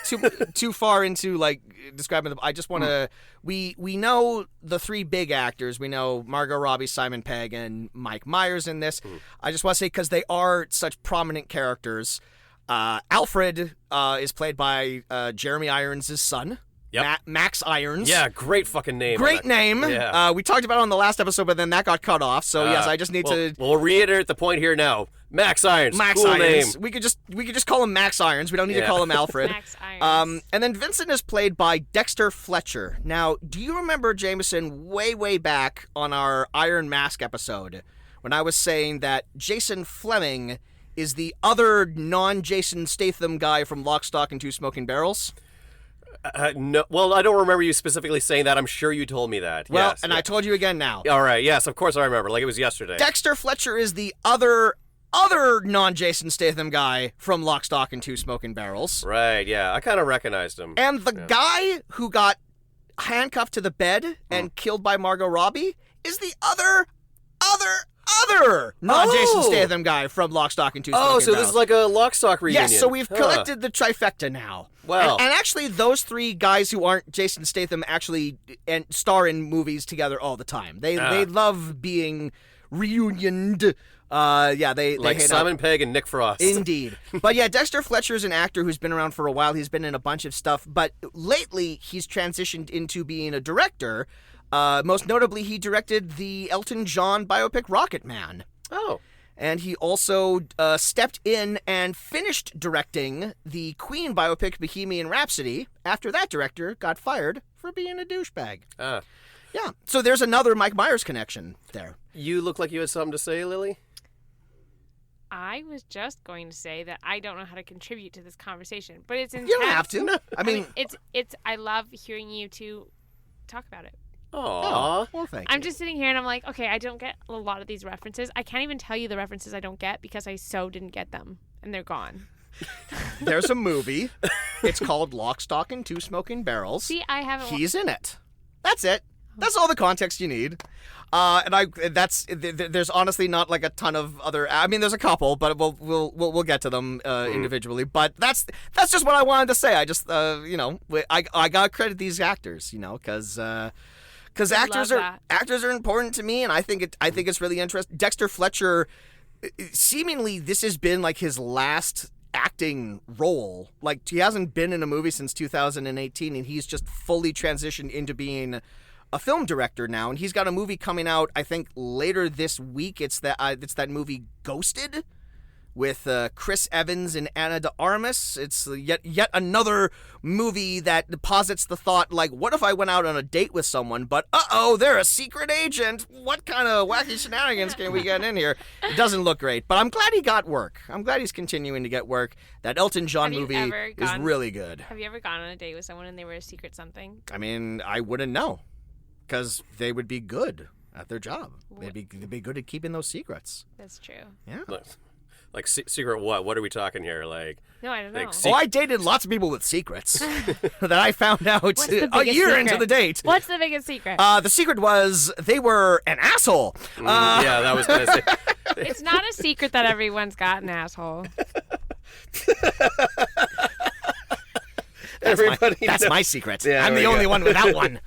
Speaker 1: too far into like describing them, I just want to. We know the three big actors. We know Margot Robbie, Simon Pegg, and Mike Myers in this. I just want to say because they are such prominent characters. Alfred is played by Jeremy Irons' son.
Speaker 2: Yep.
Speaker 1: Max Irons.
Speaker 2: Yeah, great fucking name.
Speaker 1: Great name.
Speaker 2: Yeah.
Speaker 1: We talked about it on the last episode, but then that got cut off. So yes, I just need to.
Speaker 2: We'll reiterate the point here now. Max Irons.
Speaker 1: Max
Speaker 2: cool
Speaker 1: Irons.
Speaker 2: name.
Speaker 1: We could just call him Max Irons. We don't need to call him Alfred.
Speaker 3: Max Irons.
Speaker 1: And then Vincent is played by Dexter Fletcher. Now, do you remember, Jameson, way back on our Iron Mask episode when I was saying that Jason Fleming is the other non-Jason Statham guy from Lock, Stock, and Two Smoking Barrels?
Speaker 2: No, well, I don't remember you specifically saying that. I'm sure you told me that.
Speaker 1: Well,
Speaker 2: yes,
Speaker 1: and I told you again now.
Speaker 2: All right. Yes, of course I remember. Like it was yesterday.
Speaker 1: Dexter Fletcher is the other other non-Jason Statham guy from Lock, Stock, and Two Smoking Barrels.
Speaker 2: Right, yeah. I kind of recognized him.
Speaker 1: And the guy who got handcuffed to the bed and killed by Margot Robbie is the other non-Jason Statham guy from Lock, Stock, and Two Smoking Barrels.
Speaker 2: So this is like a Lock, Stock reunion.
Speaker 1: Yes, so we've collected the trifecta now.
Speaker 2: Wow.
Speaker 1: And actually, those three guys who aren't Jason Statham actually star in movies together all the time. They love being reunioned. They
Speaker 2: like
Speaker 1: hang
Speaker 2: Simon
Speaker 1: out.
Speaker 2: Pegg and Nick Frost.
Speaker 1: Indeed. But yeah, Dexter Fletcher is an actor who's been around for a while. He's been in a bunch of stuff, but lately he's transitioned into being a director. Most notably, he directed the Elton John biopic Rocket Man.
Speaker 2: Oh.
Speaker 1: And he also stepped in and finished directing the Queen biopic Bohemian Rhapsody after that director got fired for being a douchebag. Yeah, so there's another Mike Myers connection there.
Speaker 2: You look like you had something to say, Lily?
Speaker 3: I was just going to say that I don't know how to contribute to this conversation, but it's intense.
Speaker 1: You don't have to. I mean,
Speaker 3: it's. I love hearing you two talk about it.
Speaker 2: Aww.
Speaker 1: Well, thank you.
Speaker 3: I'm just sitting here and I'm like, okay, I don't get a lot of these references. I can't even tell you the references I don't get because I so didn't get them, and they're gone.
Speaker 1: There's a movie. It's called Lock, Stock, and Two Smoking Barrels.
Speaker 3: See, I haven't.
Speaker 1: He's in it. That's it. That's all the context you need. There's honestly not like a ton of other. I mean, there's a couple, but we'll get to them individually. But that's just what I wanted to say. I just I gotta credit these actors, because actors are important to me, and I think it's really interesting. Dexter Fletcher, seemingly this has been like his last acting role. Like, he hasn't been in a movie since 2018, and he's just fully transitioned into being a film director now, and he's got a movie coming out, I think, later this week. It's that movie Ghosted with Chris Evans and Ana de Armas. It's yet another movie that posits the thought, like, what if I went out on a date with someone, but they're a secret agent? What kind of wacky shenanigans can we get in here? It doesn't look great, but I'm glad he got work. I'm glad he's continuing to get work. That Elton John movie is really good.
Speaker 3: Have you ever gone on a date with someone and they were a secret something?
Speaker 1: I mean, I wouldn't know, because they would be good at their job. They'd be good at keeping those secrets.
Speaker 3: That's true.
Speaker 1: Yeah.
Speaker 2: Like secret what? What are we talking here? Like,
Speaker 3: no, I don't know.
Speaker 1: I dated lots of people with secrets that I found out a year
Speaker 3: secret?
Speaker 1: into the date.
Speaker 3: What's the biggest secret?
Speaker 1: The secret was they were an asshole.
Speaker 2: Yeah, that was gonna say.
Speaker 3: It's not a secret that everyone's got an asshole.
Speaker 1: That's my secret. Yeah, I'm the only one without one.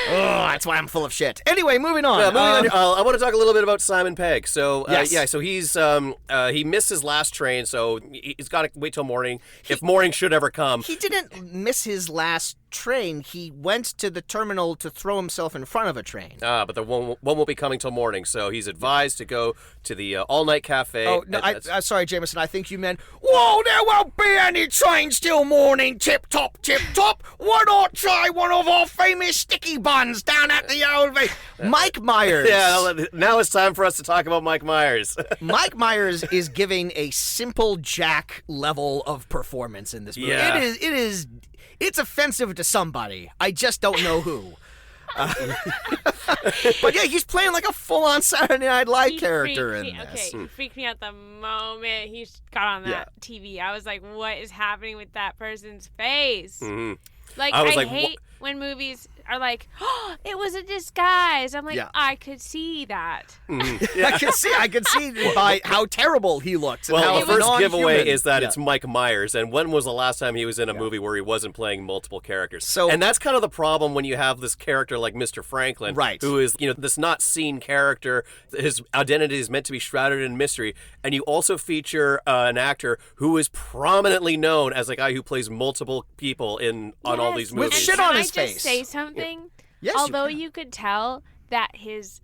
Speaker 1: Oh, that's why I'm full of shit. Anyway, moving on.
Speaker 2: I want to talk a little bit about Simon Pegg. So,
Speaker 1: yes.
Speaker 2: So he's he missed his last train, so he's got to wait till morning, if morning should ever come.
Speaker 1: He didn't miss his last train. He went to the terminal to throw himself in front of a train.
Speaker 2: But the one won't be coming till morning, so he's advised to go to the all-night cafe.
Speaker 1: Oh, no, sorry, Jameson, I think you meant, whoa, there won't be any trains till morning, tip-top, tip-top. Why not try one of our famous sticky buns down at the old... Mike Myers.
Speaker 2: Yeah, now it's time for us to talk about Mike Myers.
Speaker 1: Mike Myers is giving a simple Jack level of performance in this movie.
Speaker 2: Yeah.
Speaker 1: It's offensive to somebody. I just don't know who. But yeah, he's playing like a full-on Saturday Night Live character in this.
Speaker 3: Okay, he freaked me out the moment he got on that TV. I was like, what is happening with that person's face?
Speaker 2: Mm-hmm.
Speaker 3: Like, I hate when movies are like, oh, it was a disguise. I'm like, I could see that.
Speaker 2: Mm-hmm.
Speaker 1: Yeah. I could see by how terrible he looked.
Speaker 2: Well, the first giveaway is that it's Mike Myers, and when was the last time he was in a movie where he wasn't playing multiple characters? And that's kind of the problem when you have this character like Mr. Franklin,
Speaker 1: right,
Speaker 2: who is, this not seen character. His identity is meant to be shrouded in mystery, and you also feature an actor who is prominently known as a guy who plays multiple people on all these movies.
Speaker 1: With shit on his face.
Speaker 3: Can I just say something?
Speaker 1: Yes,
Speaker 3: although you could tell that his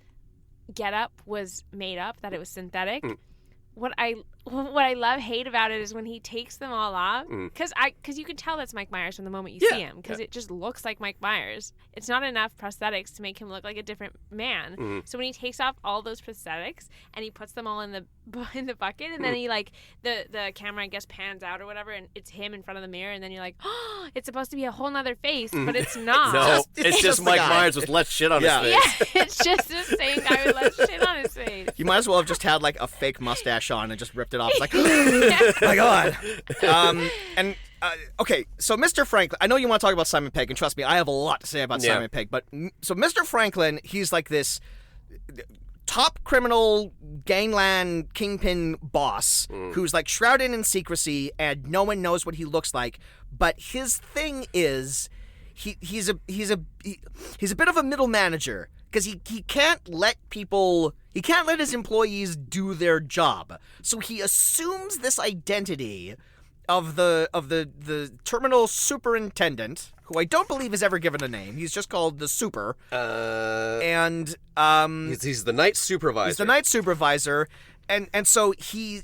Speaker 3: getup was made up, that it was synthetic, what I what I hate about it is when he takes them all off, because you can tell that's Mike Myers from the moment you see him, because it just looks like Mike Myers. It's not enough prosthetics to make him look like a different man. So when he takes off all those prosthetics and he puts them all in the bucket, and then he like the camera I guess pans out or whatever, and it's him in front of the mirror, and then you're like, oh, it's supposed to be a whole nother face, but it's not.
Speaker 2: No, it's just Mike Myers with less shit on his face.
Speaker 3: Yeah, it's just the same guy with less shit on his face.
Speaker 1: You might as well have just had like a fake mustache on and just ripped it off. It's like, oh my God. Okay, so Mr. Franklin, I know you want to talk about Simon Pegg, and trust me, I have a lot to say about Simon Pegg, but so Mr. Franklin, he's like this top criminal gangland kingpin boss who's like shrouded in secrecy and no one knows what he looks like, but his thing is he's a bit of a middle manager, because he can't let his employees do their job. So he assumes this identity of the terminal superintendent, who I don't believe is ever given a name. He's just called the super. And
Speaker 2: he's the night supervisor.
Speaker 1: He's the night supervisor, and so he's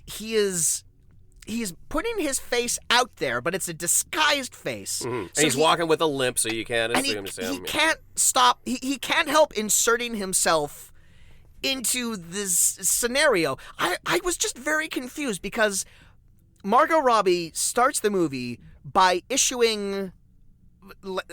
Speaker 1: putting his face out there, but it's a disguised face.
Speaker 2: Mm-hmm.
Speaker 1: So
Speaker 2: and he's walking with a limp, so you can't assume to
Speaker 1: he can't stop. He can't help inserting himself into this scenario. I was just very confused, because Margot Robbie starts the movie by issuing,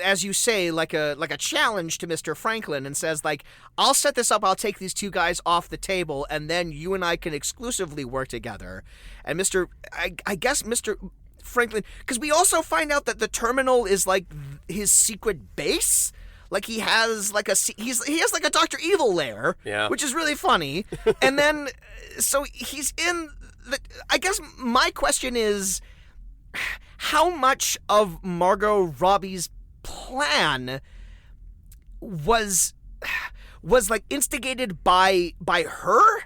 Speaker 1: as you say, like a challenge to Mr. Franklin, and says, like, I'll set this up, I'll take these two guys off the table, and then you and I can exclusively work together. And I guess Mr. Franklin, because we also find out that the terminal is like his secret base. Like he has like he has like a Dr. Evil lair, which is really funny. And then so he's in I guess my question is, how much of Margot Robbie's plan was like instigated by her,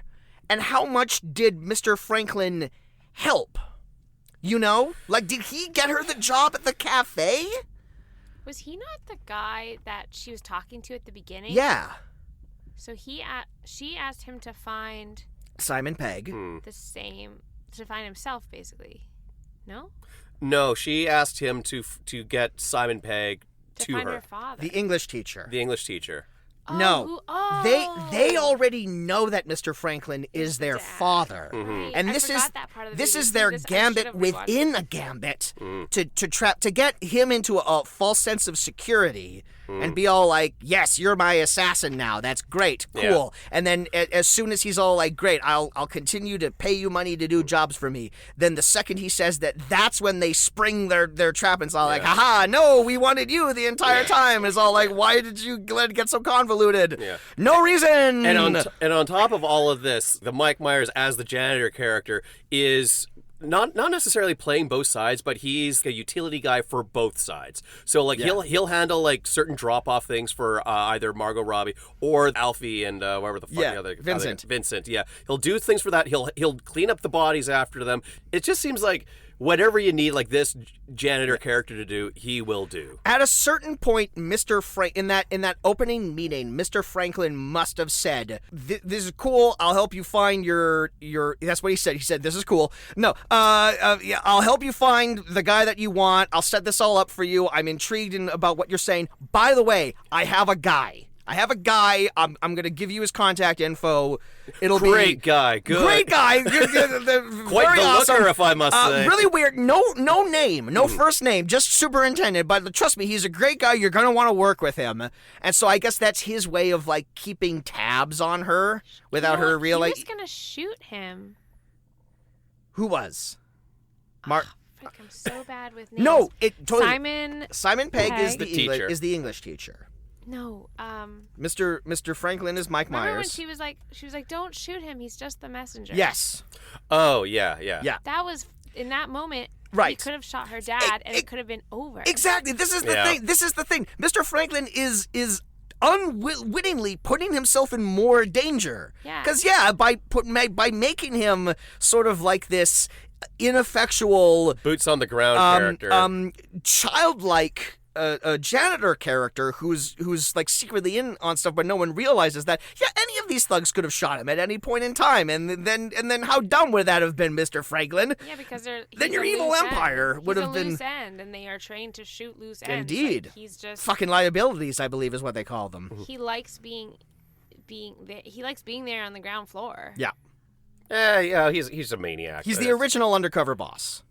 Speaker 1: and how much did Mr. Franklin help? You know, like, did he get her the job at the cafe?
Speaker 3: Was he not the guy that she was talking to at the beginning?
Speaker 1: Yeah.
Speaker 3: So she asked him to find
Speaker 1: Simon Pegg.
Speaker 3: to find himself, basically. No?
Speaker 2: No, she asked him to get Simon Pegg to
Speaker 3: find
Speaker 2: her.
Speaker 3: her father.
Speaker 1: The English teacher.
Speaker 2: The English teacher.
Speaker 1: No, they already know that Mr. Franklin is their father, and this is their gambit within a gambit to get him into a false sense of security and be all like, yes, you're my assassin now. That's great, cool. Yeah. And then as soon as he's all like, great, I'll continue to pay you money to do jobs for me. Then the second he says that's when they spring their trap, and it's all like, haha, no, we wanted you the entire time. It's all like, why did you let it get so convoluted? Yeah. No reason.
Speaker 2: And on top of all of this, the Mike Myers as the janitor character is not necessarily playing both sides, but he's a utility guy for both sides. So like he'll handle like certain drop off things for either Margot Robbie or Alfie and whatever the fuck the other Vincent. Yeah, he'll do things for that. He'll clean up the bodies after them. It just seems like whatever you need, like this janitor character to do, he will do.
Speaker 1: At a certain point, in that opening meeting, Mr. Franklin must have said, "This is cool. I'll help you find your." That's what he said. He said, "This is cool." No, I'll help you find the guy that you want. I'll set this all up for you. I'm intrigued about what you're saying. By the way, I have a guy. I'm going to give you his contact info. It'll
Speaker 2: great guy. Good.
Speaker 1: Great guy.
Speaker 2: Quite the
Speaker 1: awesome.
Speaker 2: looker, if I must say.
Speaker 1: Really weird. No name. No first name. Just superintendent. But trust me, he's a great guy. You're going to want to work with him. And so I guess that's his way of like keeping tabs on her without her realizing.
Speaker 3: He was going to shoot him.
Speaker 1: Who was?
Speaker 3: Frick, I'm so bad with names.
Speaker 1: No, Simon Pegg is the English teacher.
Speaker 3: No,
Speaker 1: Mr. Franklin is Mike Myers.
Speaker 3: Remember when she was like, don't shoot him, he's just the messenger.
Speaker 1: Yes.
Speaker 2: Oh, yeah.
Speaker 3: That was, in that moment,
Speaker 1: right.
Speaker 3: He could have shot her dad, and it could have been over.
Speaker 1: Exactly. This is the thing. Mr. Franklin is unwittingly putting himself in more danger.
Speaker 3: Yeah.
Speaker 1: Because, by making him sort of like this ineffectual...
Speaker 2: boots on the ground character.
Speaker 1: Childlike a janitor character who's like secretly in on stuff, but no one realizes that. Yeah, any of these thugs could have shot him at any point in time, and then how dumb would that have been, Mr. Franklin?
Speaker 3: Yeah, because
Speaker 1: then your evil empire would have been
Speaker 3: loose end, and they are trained to shoot loose ends.
Speaker 1: Indeed.
Speaker 3: Like, he's just
Speaker 1: fucking liabilities, I believe, is what they call them.
Speaker 3: he likes being there. He likes being there on the ground floor.
Speaker 1: Yeah.
Speaker 2: Yeah, he's a maniac.
Speaker 1: He's the original undercover boss.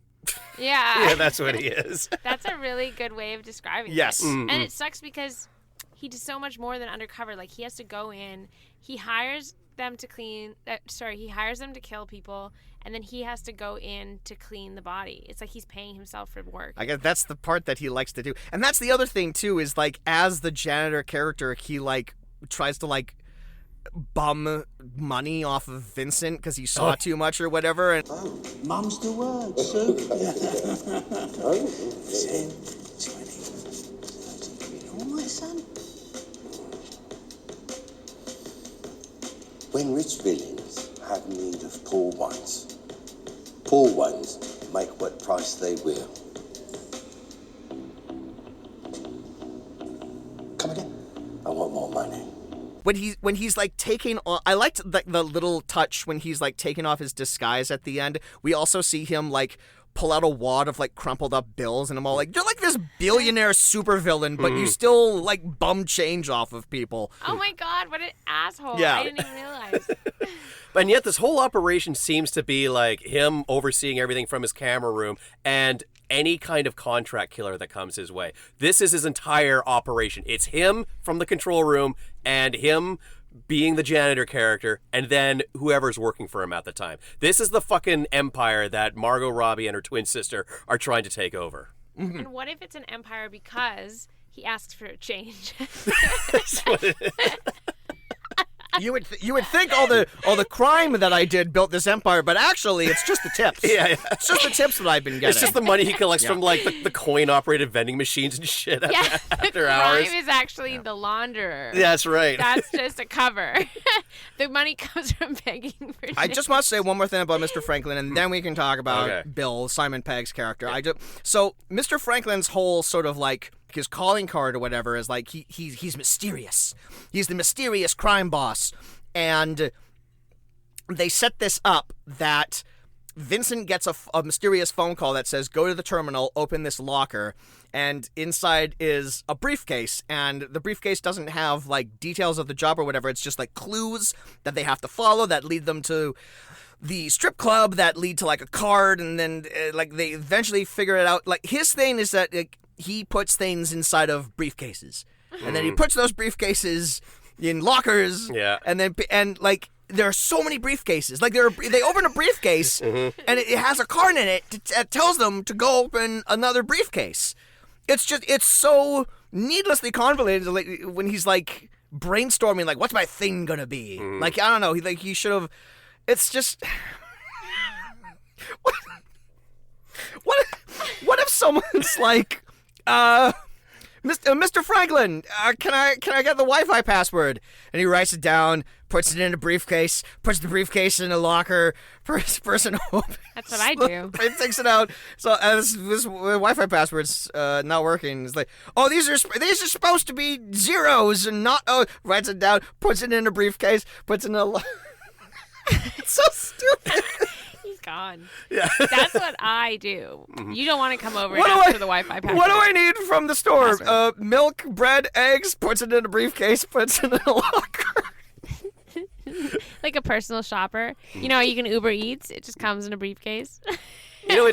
Speaker 3: Yeah.
Speaker 2: Yeah, that's what he is.
Speaker 3: That's a really good way of describing
Speaker 1: Yes.
Speaker 3: it. And it sucks because he does so much more than undercover. Like, he has to go in. He hires them to he hires them to kill people, and then he has to go in to clean the body. It's like he's paying himself for work.
Speaker 1: I guess that's the part that he likes to do. And that's the other thing, too, is, like, as the janitor character, he, like, tries to, like, bum money off of Vincent because he saw too much or whatever. And
Speaker 6: Mum's the word, Sue. 10, 20, 30. All right, son.
Speaker 7: When rich villains have need of poor ones make what price they will.
Speaker 6: Come again.
Speaker 7: I want more money.
Speaker 1: when he's like taking off, I liked the little touch when he's like taking off his disguise at the end. We also see him like pull out a wad of like crumpled up bills, and I'm all like, you're like this billionaire supervillain, but you still like bum change off of people.
Speaker 3: Oh my god, what an asshole.
Speaker 1: Yeah.
Speaker 3: I didn't even realize.
Speaker 2: And yet this whole operation seems to be like him overseeing everything from his camera room and any kind of contract killer that comes his way. This is his entire operation. It's him from the control room and him being the janitor character, and then whoever's working for him at the time. This is the fucking empire that Margot Robbie and her twin sister are trying to take over.
Speaker 3: And what if it's an empire because he asked for a change?
Speaker 2: That's what it is.
Speaker 1: You would think all the crime that I did built this empire, but actually it's just the tips.
Speaker 2: Yeah.
Speaker 1: It's just the tips that I've been getting.
Speaker 2: It's just the money he collects from like the coin-operated vending machines and shit after hours.
Speaker 3: Crime is actually the launderer.
Speaker 2: Yeah, that's right.
Speaker 3: That's just a cover. The money comes from begging for
Speaker 1: I
Speaker 3: change.
Speaker 1: just want to say one more thing about Mr. Franklin, and then we can talk about Bill, Simon Pegg's character. So Mr. Franklin's whole sort of like his calling card or whatever is like he's mysterious. He's the mysterious crime boss, and they set this up that Vincent gets a mysterious phone call that says, go to the terminal, open this locker, and inside is a briefcase, and the briefcase doesn't have like details of the job or whatever. It's just like clues that they have to follow that lead them to the strip club, that lead to like a card, and then like they eventually figure it out. Like his thing is that he puts things inside of briefcases, and then he puts those briefcases in lockers.
Speaker 2: Yeah.
Speaker 1: And like there are so many briefcases. Like they open a briefcase and it has a card in it that tells them to go open another briefcase. It's so needlessly convoluted. Like when he's like brainstorming, like what's my thing gonna be? Like I don't know. He should have. It's just. What if someone's like, Mr. Franklin, can I get the Wi-Fi password? And he writes it down, puts it in a briefcase, puts the briefcase in a locker. Person opens.
Speaker 3: That's what I do.
Speaker 1: Takes it out. So this Wi-Fi password's not working. It's like, oh, these are supposed to be zeros and not. Oh, writes it down, puts it in a briefcase, puts it in a. It's so stupid.
Speaker 3: He's gone.
Speaker 2: Yeah.
Speaker 3: That's what I do. You don't want to come over
Speaker 1: What
Speaker 3: and
Speaker 1: do
Speaker 3: ask
Speaker 1: I-
Speaker 3: for the Wi-Fi password.
Speaker 1: What do I need from the store?
Speaker 3: Password.
Speaker 1: Milk, bread, eggs, puts it in a briefcase, puts it in a locker.
Speaker 3: Like a personal shopper. You know, you can Uber Eats. It just comes in a briefcase.
Speaker 2: You know,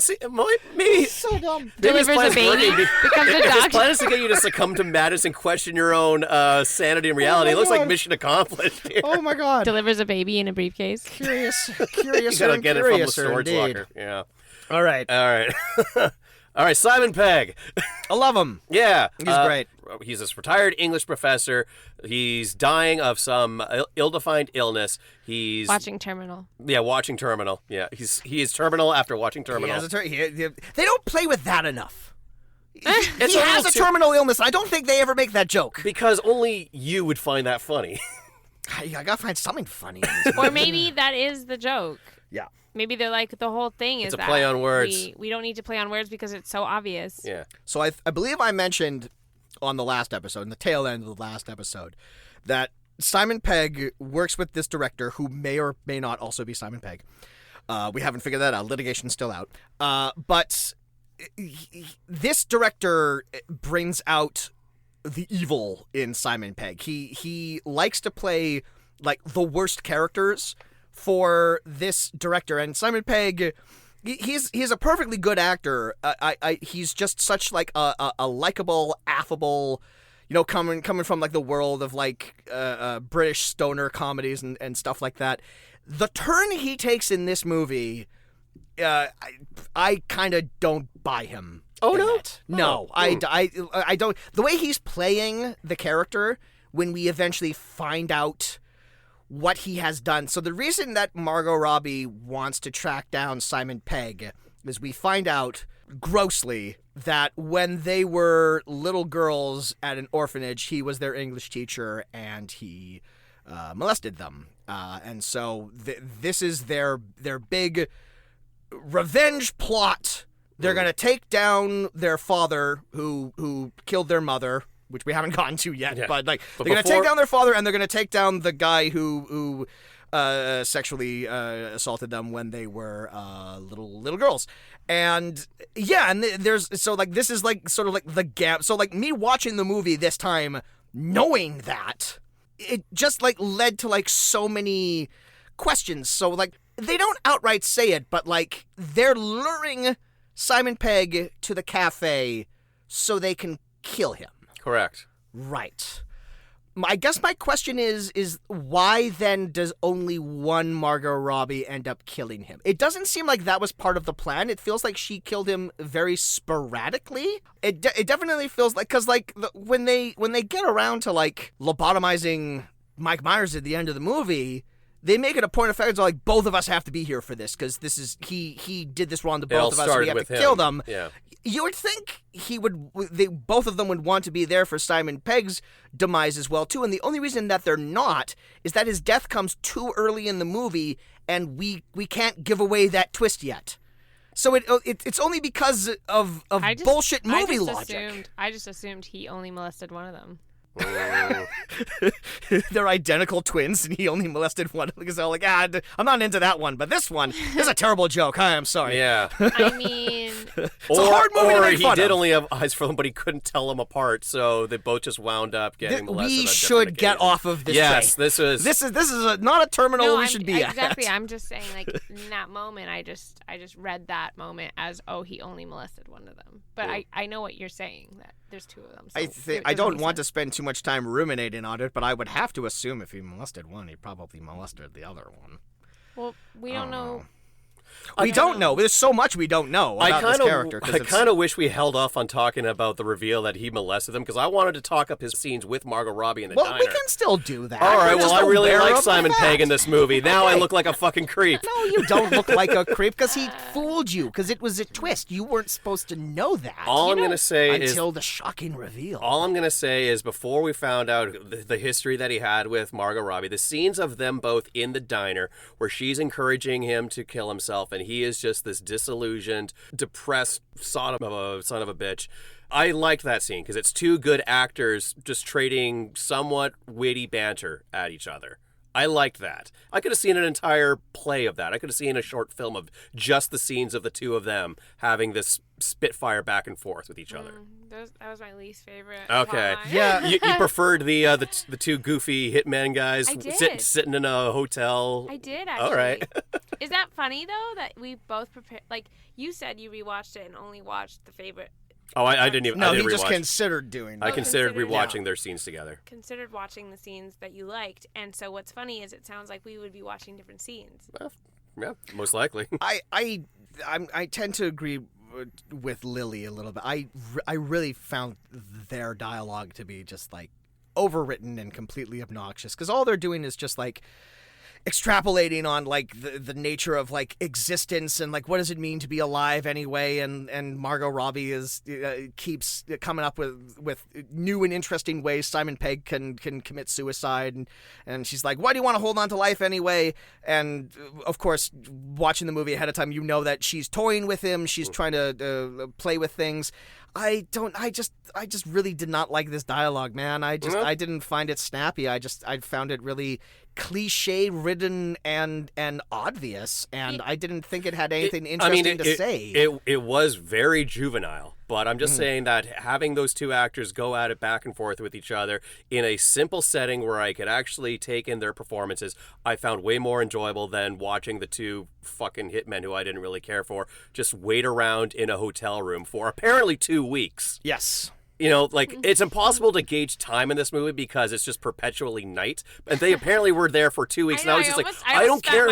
Speaker 2: maybe
Speaker 1: So dumb.
Speaker 2: maybe his
Speaker 3: Delivers a
Speaker 2: plan's
Speaker 3: baby.
Speaker 2: working.
Speaker 3: Becomes a
Speaker 2: If his
Speaker 3: doctor.
Speaker 2: plan is to get you to succumb to madness and question your own sanity and reality,
Speaker 1: my
Speaker 2: it looks like
Speaker 1: God.
Speaker 2: mission accomplished here.
Speaker 1: Oh my God.
Speaker 3: Delivers a baby in a briefcase.
Speaker 1: Curious
Speaker 2: You gotta
Speaker 1: and
Speaker 2: get it from the
Speaker 1: curiouser
Speaker 2: storage
Speaker 1: indeed.
Speaker 2: locker. Yeah.
Speaker 1: All right.
Speaker 2: All right. All right, Simon Pegg.
Speaker 1: I love him.
Speaker 2: Yeah.
Speaker 1: He's great.
Speaker 2: He's this retired English professor. He's dying of some ill-defined illness. He's
Speaker 3: Watching Terminal.
Speaker 2: watching Terminal. Yeah, he is terminal after watching Terminal.
Speaker 1: They don't play with that enough.
Speaker 2: It's
Speaker 1: He
Speaker 2: a
Speaker 1: has
Speaker 2: little
Speaker 1: a
Speaker 2: too-
Speaker 1: terminal illness. I don't think they ever make that joke.
Speaker 2: because only you would find that funny.
Speaker 1: I gotta find something funny.
Speaker 3: Or maybe that is the joke.
Speaker 1: Yeah.
Speaker 3: Maybe they're like, the whole thing is
Speaker 2: It's a
Speaker 3: that
Speaker 2: play on words.
Speaker 3: we don't need to play on words because it's so obvious.
Speaker 2: Yeah.
Speaker 1: So I believe I mentioned on the last episode, in the tail end of the last episode, that Simon Pegg works with this director who may or may not also be Simon Pegg. We haven't figured that out. Litigation's still out. But this director brings out the evil in Simon Pegg. He likes to play like the worst characters for this director, and Simon Pegg, he's a perfectly good actor. He's just such like a likable, affable, coming from like the world of like British stoner comedies and stuff like that. The turn he takes in this movie, I kind of don't buy him.
Speaker 2: Oh, no?
Speaker 1: That. No, I don't. The way he's playing the character when we eventually find out what he has done. So the reason that Margot Robbie wants to track down Simon Pegg is we find out grossly that when they were little girls at an orphanage, he was their English teacher and he molested them. And so this is their big revenge plot. They're going to take down their father who killed their mother, which we haven't gotten to yet, but they're going to take down their father, and they're going to take down the guy who sexually assaulted them when they were little girls. And yeah, and this is like sort of like the gap. So like me watching the movie this time, knowing that, it just like led to like so many questions. So like they don't outright say it, but like they're luring Simon Pegg to the cafe so they can kill him.
Speaker 2: Correct.
Speaker 1: Right. I guess my question is why then does only one Margot Robbie end up killing him? It doesn't seem like that was part of the plan. It feels like she killed him very sporadically. It definitely feels like, because like when they get around to like lobotomizing Mike Myers at the end of the movie, they make it a point of fact, like, both of us have to be here for this because this is he did this wrong to both of us. So we have to kill them.
Speaker 2: Yeah.
Speaker 1: You would think both of them would want to be there for Simon Pegg's demise as well too. And the only reason that they're not is that his death comes too early in the movie, and we can't give away that twist yet. So it's only because of bullshit movie logic.
Speaker 3: I just assumed he only molested one of them.
Speaker 1: They're identical twins, and he only molested one because they're like, I'm not into that one, but this one is a terrible joke. I'm sorry.
Speaker 2: Yeah.
Speaker 3: I mean,
Speaker 1: it's a hard movie to make
Speaker 2: he
Speaker 1: fun
Speaker 2: did
Speaker 1: of.
Speaker 2: only have eyes for them, but he couldn't tell them apart, so they both just wound up getting molested.
Speaker 1: We
Speaker 2: on
Speaker 1: should
Speaker 2: different
Speaker 1: get
Speaker 2: occasions.
Speaker 1: off of this.
Speaker 2: Yes,
Speaker 1: train.
Speaker 2: this
Speaker 1: is not a terminal we should be
Speaker 3: exactly.
Speaker 1: at.
Speaker 3: I'm just saying, like, in that moment, I just read that moment as, he only molested one of them. But I know what you're saying, that there's two of them. So
Speaker 1: I don't want to spend too much time ruminating on it, but I would have to assume if he molested one, he probably molested the other one.
Speaker 3: Well, we don't know.
Speaker 1: We don't know. There's so much we don't know about this character.
Speaker 2: I kind of wish we held off on talking about the reveal that he molested them, because I wanted to talk up his scenes with Margot Robbie in the diner.
Speaker 1: Well, we can still do that.
Speaker 2: All right,
Speaker 1: We're
Speaker 2: well,
Speaker 1: just
Speaker 2: I really
Speaker 1: aware
Speaker 2: like
Speaker 1: of the
Speaker 2: Simon
Speaker 1: fact.
Speaker 2: Pegg in this movie. Now I look like a fucking creep.
Speaker 1: No, you don't look like a creep because he fooled you, because it was a twist. You weren't supposed to know that.
Speaker 2: All I'm going to say
Speaker 1: until the shocking reveal.
Speaker 2: All I'm going to say is before we found out the history that he had with Margot Robbie, the scenes of them both in the diner where she's encouraging him to kill himself and he is just this disillusioned, depressed son of a bitch. I liked that scene because it's two good actors just trading somewhat witty banter at each other. I liked that. I could have seen an entire play of that. I could have seen a short film of just the scenes of the two of them having this spitfire back and forth with each other.
Speaker 3: That was my least favorite.
Speaker 2: Okay.
Speaker 3: plotline.
Speaker 1: Yeah.
Speaker 2: You preferred the two goofy hitman guys
Speaker 3: I did.
Speaker 2: sitting in a hotel.
Speaker 3: I did, actually.
Speaker 2: All right.
Speaker 3: Is that funny, though, that we both prepared? Like, you said you rewatched it and only watched the favorite.
Speaker 2: Oh, I didn't even.
Speaker 1: No,
Speaker 2: I
Speaker 1: he
Speaker 2: didn't
Speaker 1: just
Speaker 2: rewatch.
Speaker 1: considered doing
Speaker 2: I
Speaker 1: that.
Speaker 2: considered
Speaker 3: considered,
Speaker 2: rewatching their scenes together.
Speaker 3: Considered watching the scenes that you liked. And so what's funny is it sounds like we would be watching different scenes.
Speaker 2: Well, yeah, most likely.
Speaker 1: I tend to agree with Lily a little bit. I really found their dialogue to be just like overwritten and completely obnoxious, because all they're doing is just like, extrapolating on like the nature of like existence and like what does it mean to be alive anyway, and Margot Robbie is keeps coming up with new and interesting ways Simon Pegg can commit suicide, and she's like, why do you want to hold on to life anyway? And of course, watching the movie ahead of time, you know that she's toying with him, she's trying to play with things. I just really did not like this dialogue, man. I didn't find it snappy. I found it really cliche ridden and obvious, and I didn't think it had anything interesting to say.
Speaker 2: It was very juvenile, but I'm just saying that having those two actors go at it back and forth with each other in a simple setting where I could actually take in their performances, I found way more enjoyable than watching the two fucking hitmen who I didn't really care for just wait around in a hotel room for apparently 2 weeks.
Speaker 1: Yes.
Speaker 2: You know, like, it's impossible to gauge time in this movie because it's just perpetually night. And they apparently were there for 2 weeks. And I was just
Speaker 3: I don't care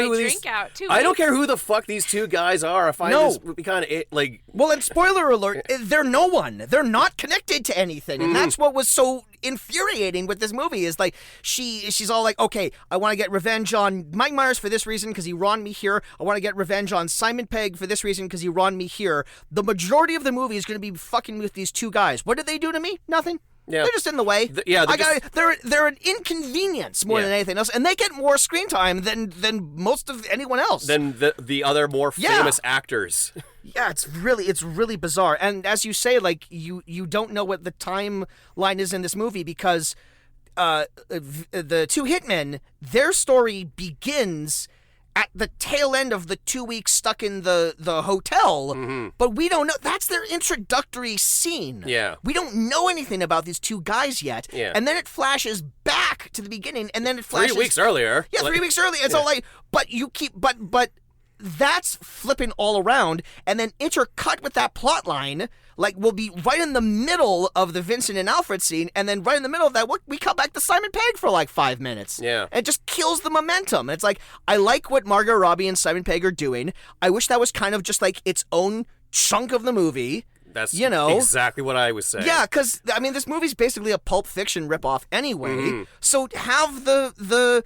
Speaker 2: who the fuck these two guys are. I find this kind of like.
Speaker 1: Well, and spoiler alert, they're no one. They're not connected to anything, and that's what was so infuriating with this movie. Is like she's all like, okay, I want to get revenge on Mike Myers for this reason because he wronged me here. I want to get revenge on Simon Pegg for this reason because he wronged me here. The majority of the movie is going to be fucking with these two guys. What did they do to me? Nothing.
Speaker 2: Yeah.
Speaker 1: They're just in the way. They're an inconvenience more than anything else, and they get more screen time than most of anyone else.
Speaker 2: Than the other more famous actors.
Speaker 1: Yeah, it's really bizarre. And as you say, like you don't know what the timeline is in this movie because the two hitmen, their story begins at the tail end of the 2 weeks stuck in the hotel, but we don't know. That's their introductory scene.
Speaker 2: Yeah.
Speaker 1: We don't know anything about these two guys yet.
Speaker 2: Yeah.
Speaker 1: And then it flashes back to the beginning, and then it flashes
Speaker 2: 3 weeks earlier.
Speaker 1: Yeah, 3 weeks earlier. It's all like, but you keep, but that's flipping all around, and then intercut with that plot line, like we'll be right in the middle of the Vincent and Alfred scene, and then right in the middle of that, we cut back to Simon Pegg for like 5 minutes.
Speaker 2: Yeah.
Speaker 1: And it just kills the momentum. It's like, I like what Margot Robbie and Simon Pegg are doing. I wish that was kind of just like its own chunk of the movie.
Speaker 2: That's exactly what I was saying.
Speaker 1: Yeah, because, I mean, this movie's basically a Pulp Fiction ripoff anyway, so have the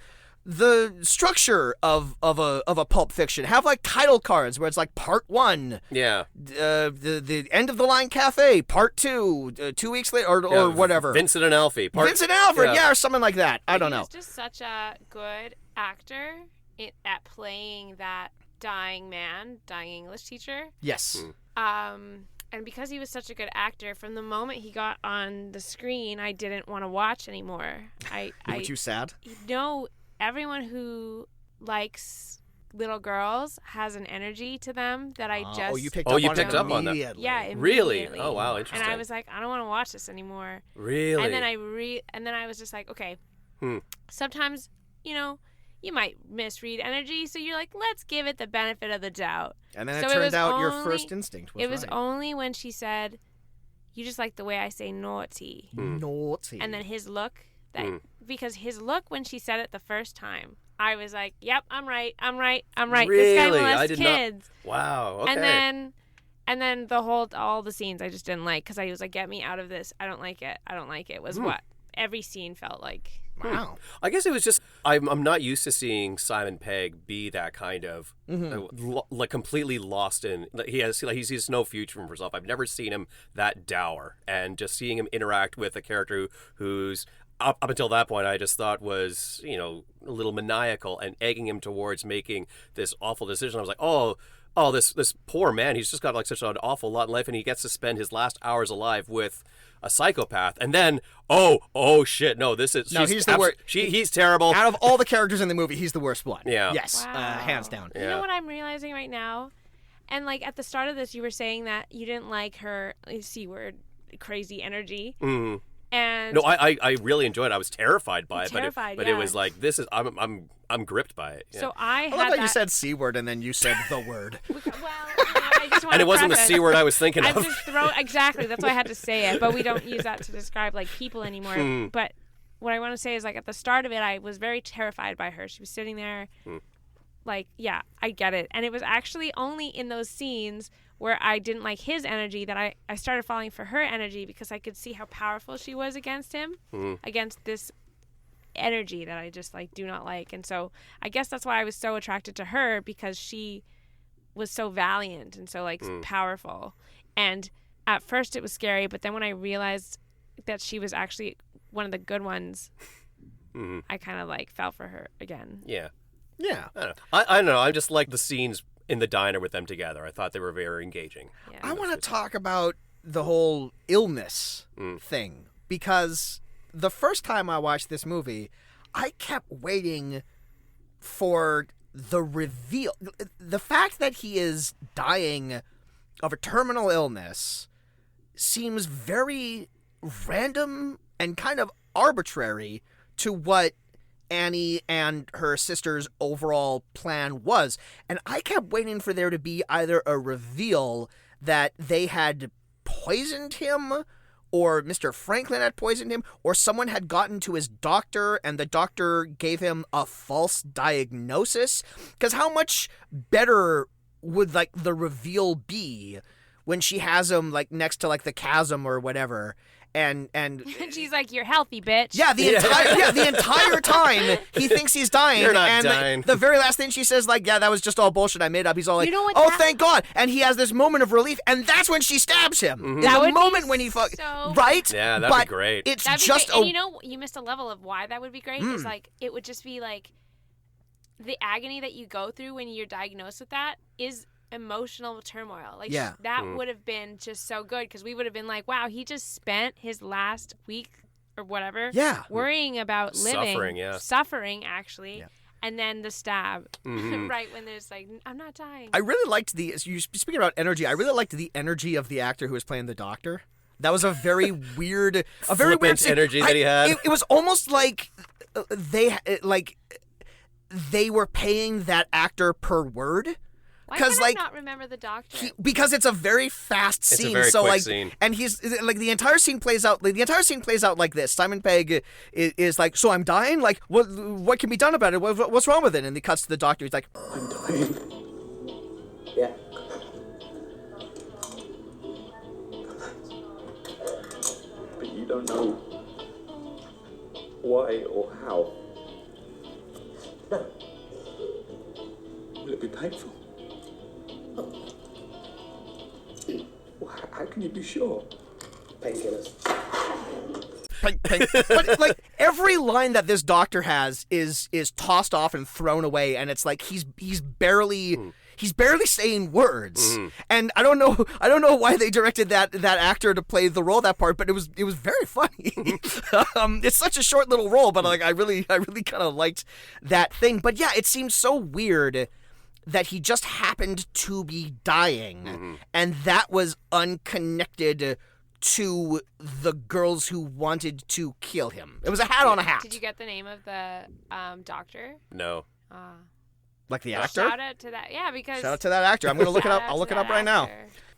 Speaker 1: structure of a Pulp Fiction. Have like title cards where it's like part 1.
Speaker 2: Yeah.
Speaker 1: The End of the Line Cafe, part 2, 2 weeks later, or whatever.
Speaker 2: Vincent and Alfie.
Speaker 1: Vincent and Alfred, or something like that. I don't know.
Speaker 3: He's just such a good actor at playing that dying English teacher.
Speaker 1: Yes.
Speaker 3: And because he was such a good actor, from the moment he got on the screen, I didn't want to watch anymore.
Speaker 1: Weren't you sad?
Speaker 3: No. Everyone who likes little girls has an energy to them that I just...
Speaker 1: you picked up on that?
Speaker 3: Yeah, immediately.
Speaker 2: Really? Oh, wow, interesting.
Speaker 3: And I was like, I don't want to watch this anymore.
Speaker 2: Really?
Speaker 3: And then I was just like, okay, sometimes, you might misread energy, so you're like, let's give it the benefit of the doubt.
Speaker 1: And then it turned out your first instinct was right.
Speaker 3: It was only when she said, you just like the way I say naughty.
Speaker 1: Naughty.
Speaker 3: And then his look... Because his look when she said it the first time, I was like, "Yep, I'm right.
Speaker 2: Really?
Speaker 3: This guy molests kids."
Speaker 2: Wow. Okay.
Speaker 3: And then all the scenes I just didn't like because I was like, "Get me out of this. I don't like it." Was what every scene felt like.
Speaker 1: Wow.
Speaker 2: I guess it was just I'm not used to seeing Simon Pegg be that kind of like completely lost in. He sees no future for himself. I've never seen him that dour, and just seeing him interact with a character who's up until that point I just thought was a little maniacal and egging him towards making this awful decision. I was like, oh, this poor man. He's just got like such an awful lot in life, and he gets to spend his last hours alive with a psychopath. And then, oh shit, no, he's the worst. He's terrible.
Speaker 1: Out of all the characters in the movie, he's the worst one.
Speaker 2: Yeah.
Speaker 1: Yes,
Speaker 3: wow.
Speaker 1: Hands down.
Speaker 3: You know what I'm realizing right now? And like at the start of this, you were saying that you didn't like her C-word, crazy energy.
Speaker 2: Mm-hmm.
Speaker 3: And
Speaker 2: no, I really enjoyed it. I was terrified by it, but
Speaker 3: yeah.
Speaker 2: it was like I'm gripped by it. Yeah.
Speaker 3: So I
Speaker 1: love how you said C word and then you said the word.
Speaker 3: Well, I just want
Speaker 2: and it wasn't the C word I was thinking of.
Speaker 3: Exactly. That's why I had to say it. But we don't use that to describe like people anymore. But what I want to say is like at the start of it, I was very terrified by her. She was sitting there, like, yeah, I get it. And it was actually only in those scenes where I didn't like his energy that I started falling for her energy because I could see how powerful she was against him, against this energy that I just like do not like. And so I guess that's why I was so attracted to her, because she was so valiant and so like powerful. And at first it was scary, but then when I realized that she was actually one of the good ones, I kind of like fell for her again.
Speaker 2: Yeah.
Speaker 1: Yeah.
Speaker 2: I don't know. I just like the scenes in the diner with them together. I thought they were very engaging.
Speaker 3: Yeah.
Speaker 1: I want to talk about the whole illness thing, because the first time I watched this movie, I kept waiting for the reveal. The fact that he is dying of a terminal illness seems very random and kind of arbitrary to what Annie and her sister's overall plan was. And I kept waiting for there to be either a reveal that they had poisoned him, or Mr. Franklin had poisoned him, or someone had gotten to his doctor and the doctor gave him a false diagnosis. Because how much better would like the reveal be when she has him like next to like the chasm or whatever, and
Speaker 3: She's like, "You're healthy, bitch."
Speaker 1: yeah, the entire time he thinks he's dying.
Speaker 2: You're not
Speaker 1: and
Speaker 2: dying.
Speaker 1: The very last thing she says, like, "Yeah, that was just all bullshit I made up." He's all like,
Speaker 3: You know what,
Speaker 1: "Oh,
Speaker 3: that-
Speaker 1: thank God!" And he has this moment of relief, and that's when she stabs him. In
Speaker 3: That
Speaker 1: the
Speaker 3: would be
Speaker 1: moment when he
Speaker 3: so-
Speaker 1: right?
Speaker 2: Yeah, that'd be
Speaker 1: But
Speaker 2: great.
Speaker 1: It's
Speaker 3: That'd be
Speaker 1: just
Speaker 3: great. And you know, you missed a level of why that would be great. Is like, it would just be like the agony that you go through when you're diagnosed with that is emotional turmoil. Like,
Speaker 1: Yeah.
Speaker 3: that would have been just so good, because we would have been like, wow, he just spent his last week or whatever worrying about living, suffering actually.
Speaker 1: Yeah.
Speaker 3: And then the stab, right when there's like, I'm not dying.
Speaker 1: I really liked speaking about energy, I really liked the energy of the actor who was playing the doctor. That was a very weird,
Speaker 2: Flippant energy that he had.
Speaker 1: It was almost like they were paying that actor per word.
Speaker 3: Why can
Speaker 1: like,
Speaker 3: I not remember the doctor?
Speaker 1: Because it's a very fast scene.
Speaker 2: It's a very
Speaker 1: so
Speaker 2: quick
Speaker 1: like,
Speaker 2: scene.
Speaker 1: And he's like, the entire scene plays out. Like, the entire scene plays out like this. Simon Pegg is like, "So I'm dying. Like, what can be done about it? What's wrong with it?" And he cuts to the doctor. He's like,
Speaker 7: I'm dying. Yeah. But you don't know why or how. No. Will it be painful? Well, how can you be sure? Painkillers.
Speaker 1: But like every line that this doctor has is tossed off and thrown away, and it's like he's barely saying words. And I don't know why they directed that actor to play the role of that part, but it was very funny. It's such a short little role, but like I really kind of liked that thing. But yeah, it seems so weird that he just happened to be dying, and that was unconnected to the girls who wanted to kill him. It was a hat on a hat.
Speaker 3: Did you get the name of the doctor?
Speaker 2: No.
Speaker 1: Like the actor?
Speaker 3: Shout out to that. Yeah, because
Speaker 1: Shout out to that actor. I'm gonna look it up. I'll look it up right now.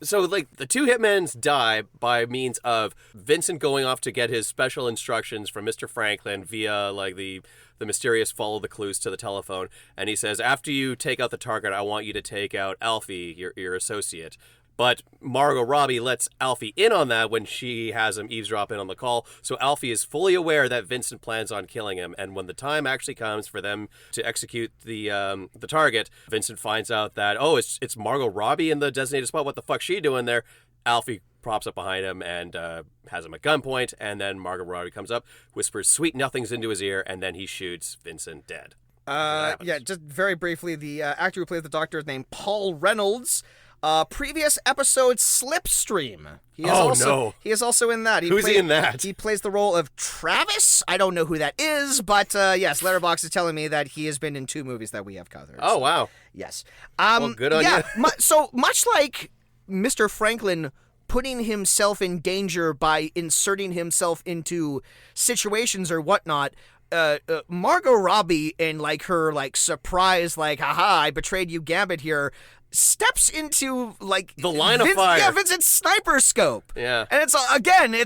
Speaker 2: So, like, the two hitmen die by means of Vincent going off to get his special instructions from Mr. Franklin via, like, the mysterious follow the clues to the telephone. And he says, after you take out the target, I want you to take out Alfie, your associate. But Margot Robbie lets Alfie in on that when she has him eavesdrop in on the call. So Alfie is fully aware that Vincent plans on killing him. And when the time actually comes for them to execute the target, Vincent finds out that, oh, it's Margot Robbie in the designated spot. What the fuck's she doing there? Alfie props up behind him and has him at gunpoint. And then Margot Robbie comes up, whispers sweet nothings into his ear, and then he shoots Vincent dead.
Speaker 1: Yeah, just very briefly, the actor who plays the doctor is named Paul Reynolds. Previous episode Slipstream. He is also in that.
Speaker 2: Who's he in that?
Speaker 1: He plays the role of Travis. I don't know who that is, but yes, Letterboxd is telling me that he has been in 2 movies that we have covered.
Speaker 2: Oh, wow.
Speaker 1: Yes.
Speaker 2: Well, good on you.
Speaker 1: So much like Mr. Franklin putting himself in danger by inserting himself into situations or whatnot, Margot Robbie, in like her like surprise, like, haha, I betrayed you gambit here, steps into like
Speaker 2: the line of fire.
Speaker 1: Yeah, Vincent's sniper scope.
Speaker 2: Yeah.
Speaker 1: And it's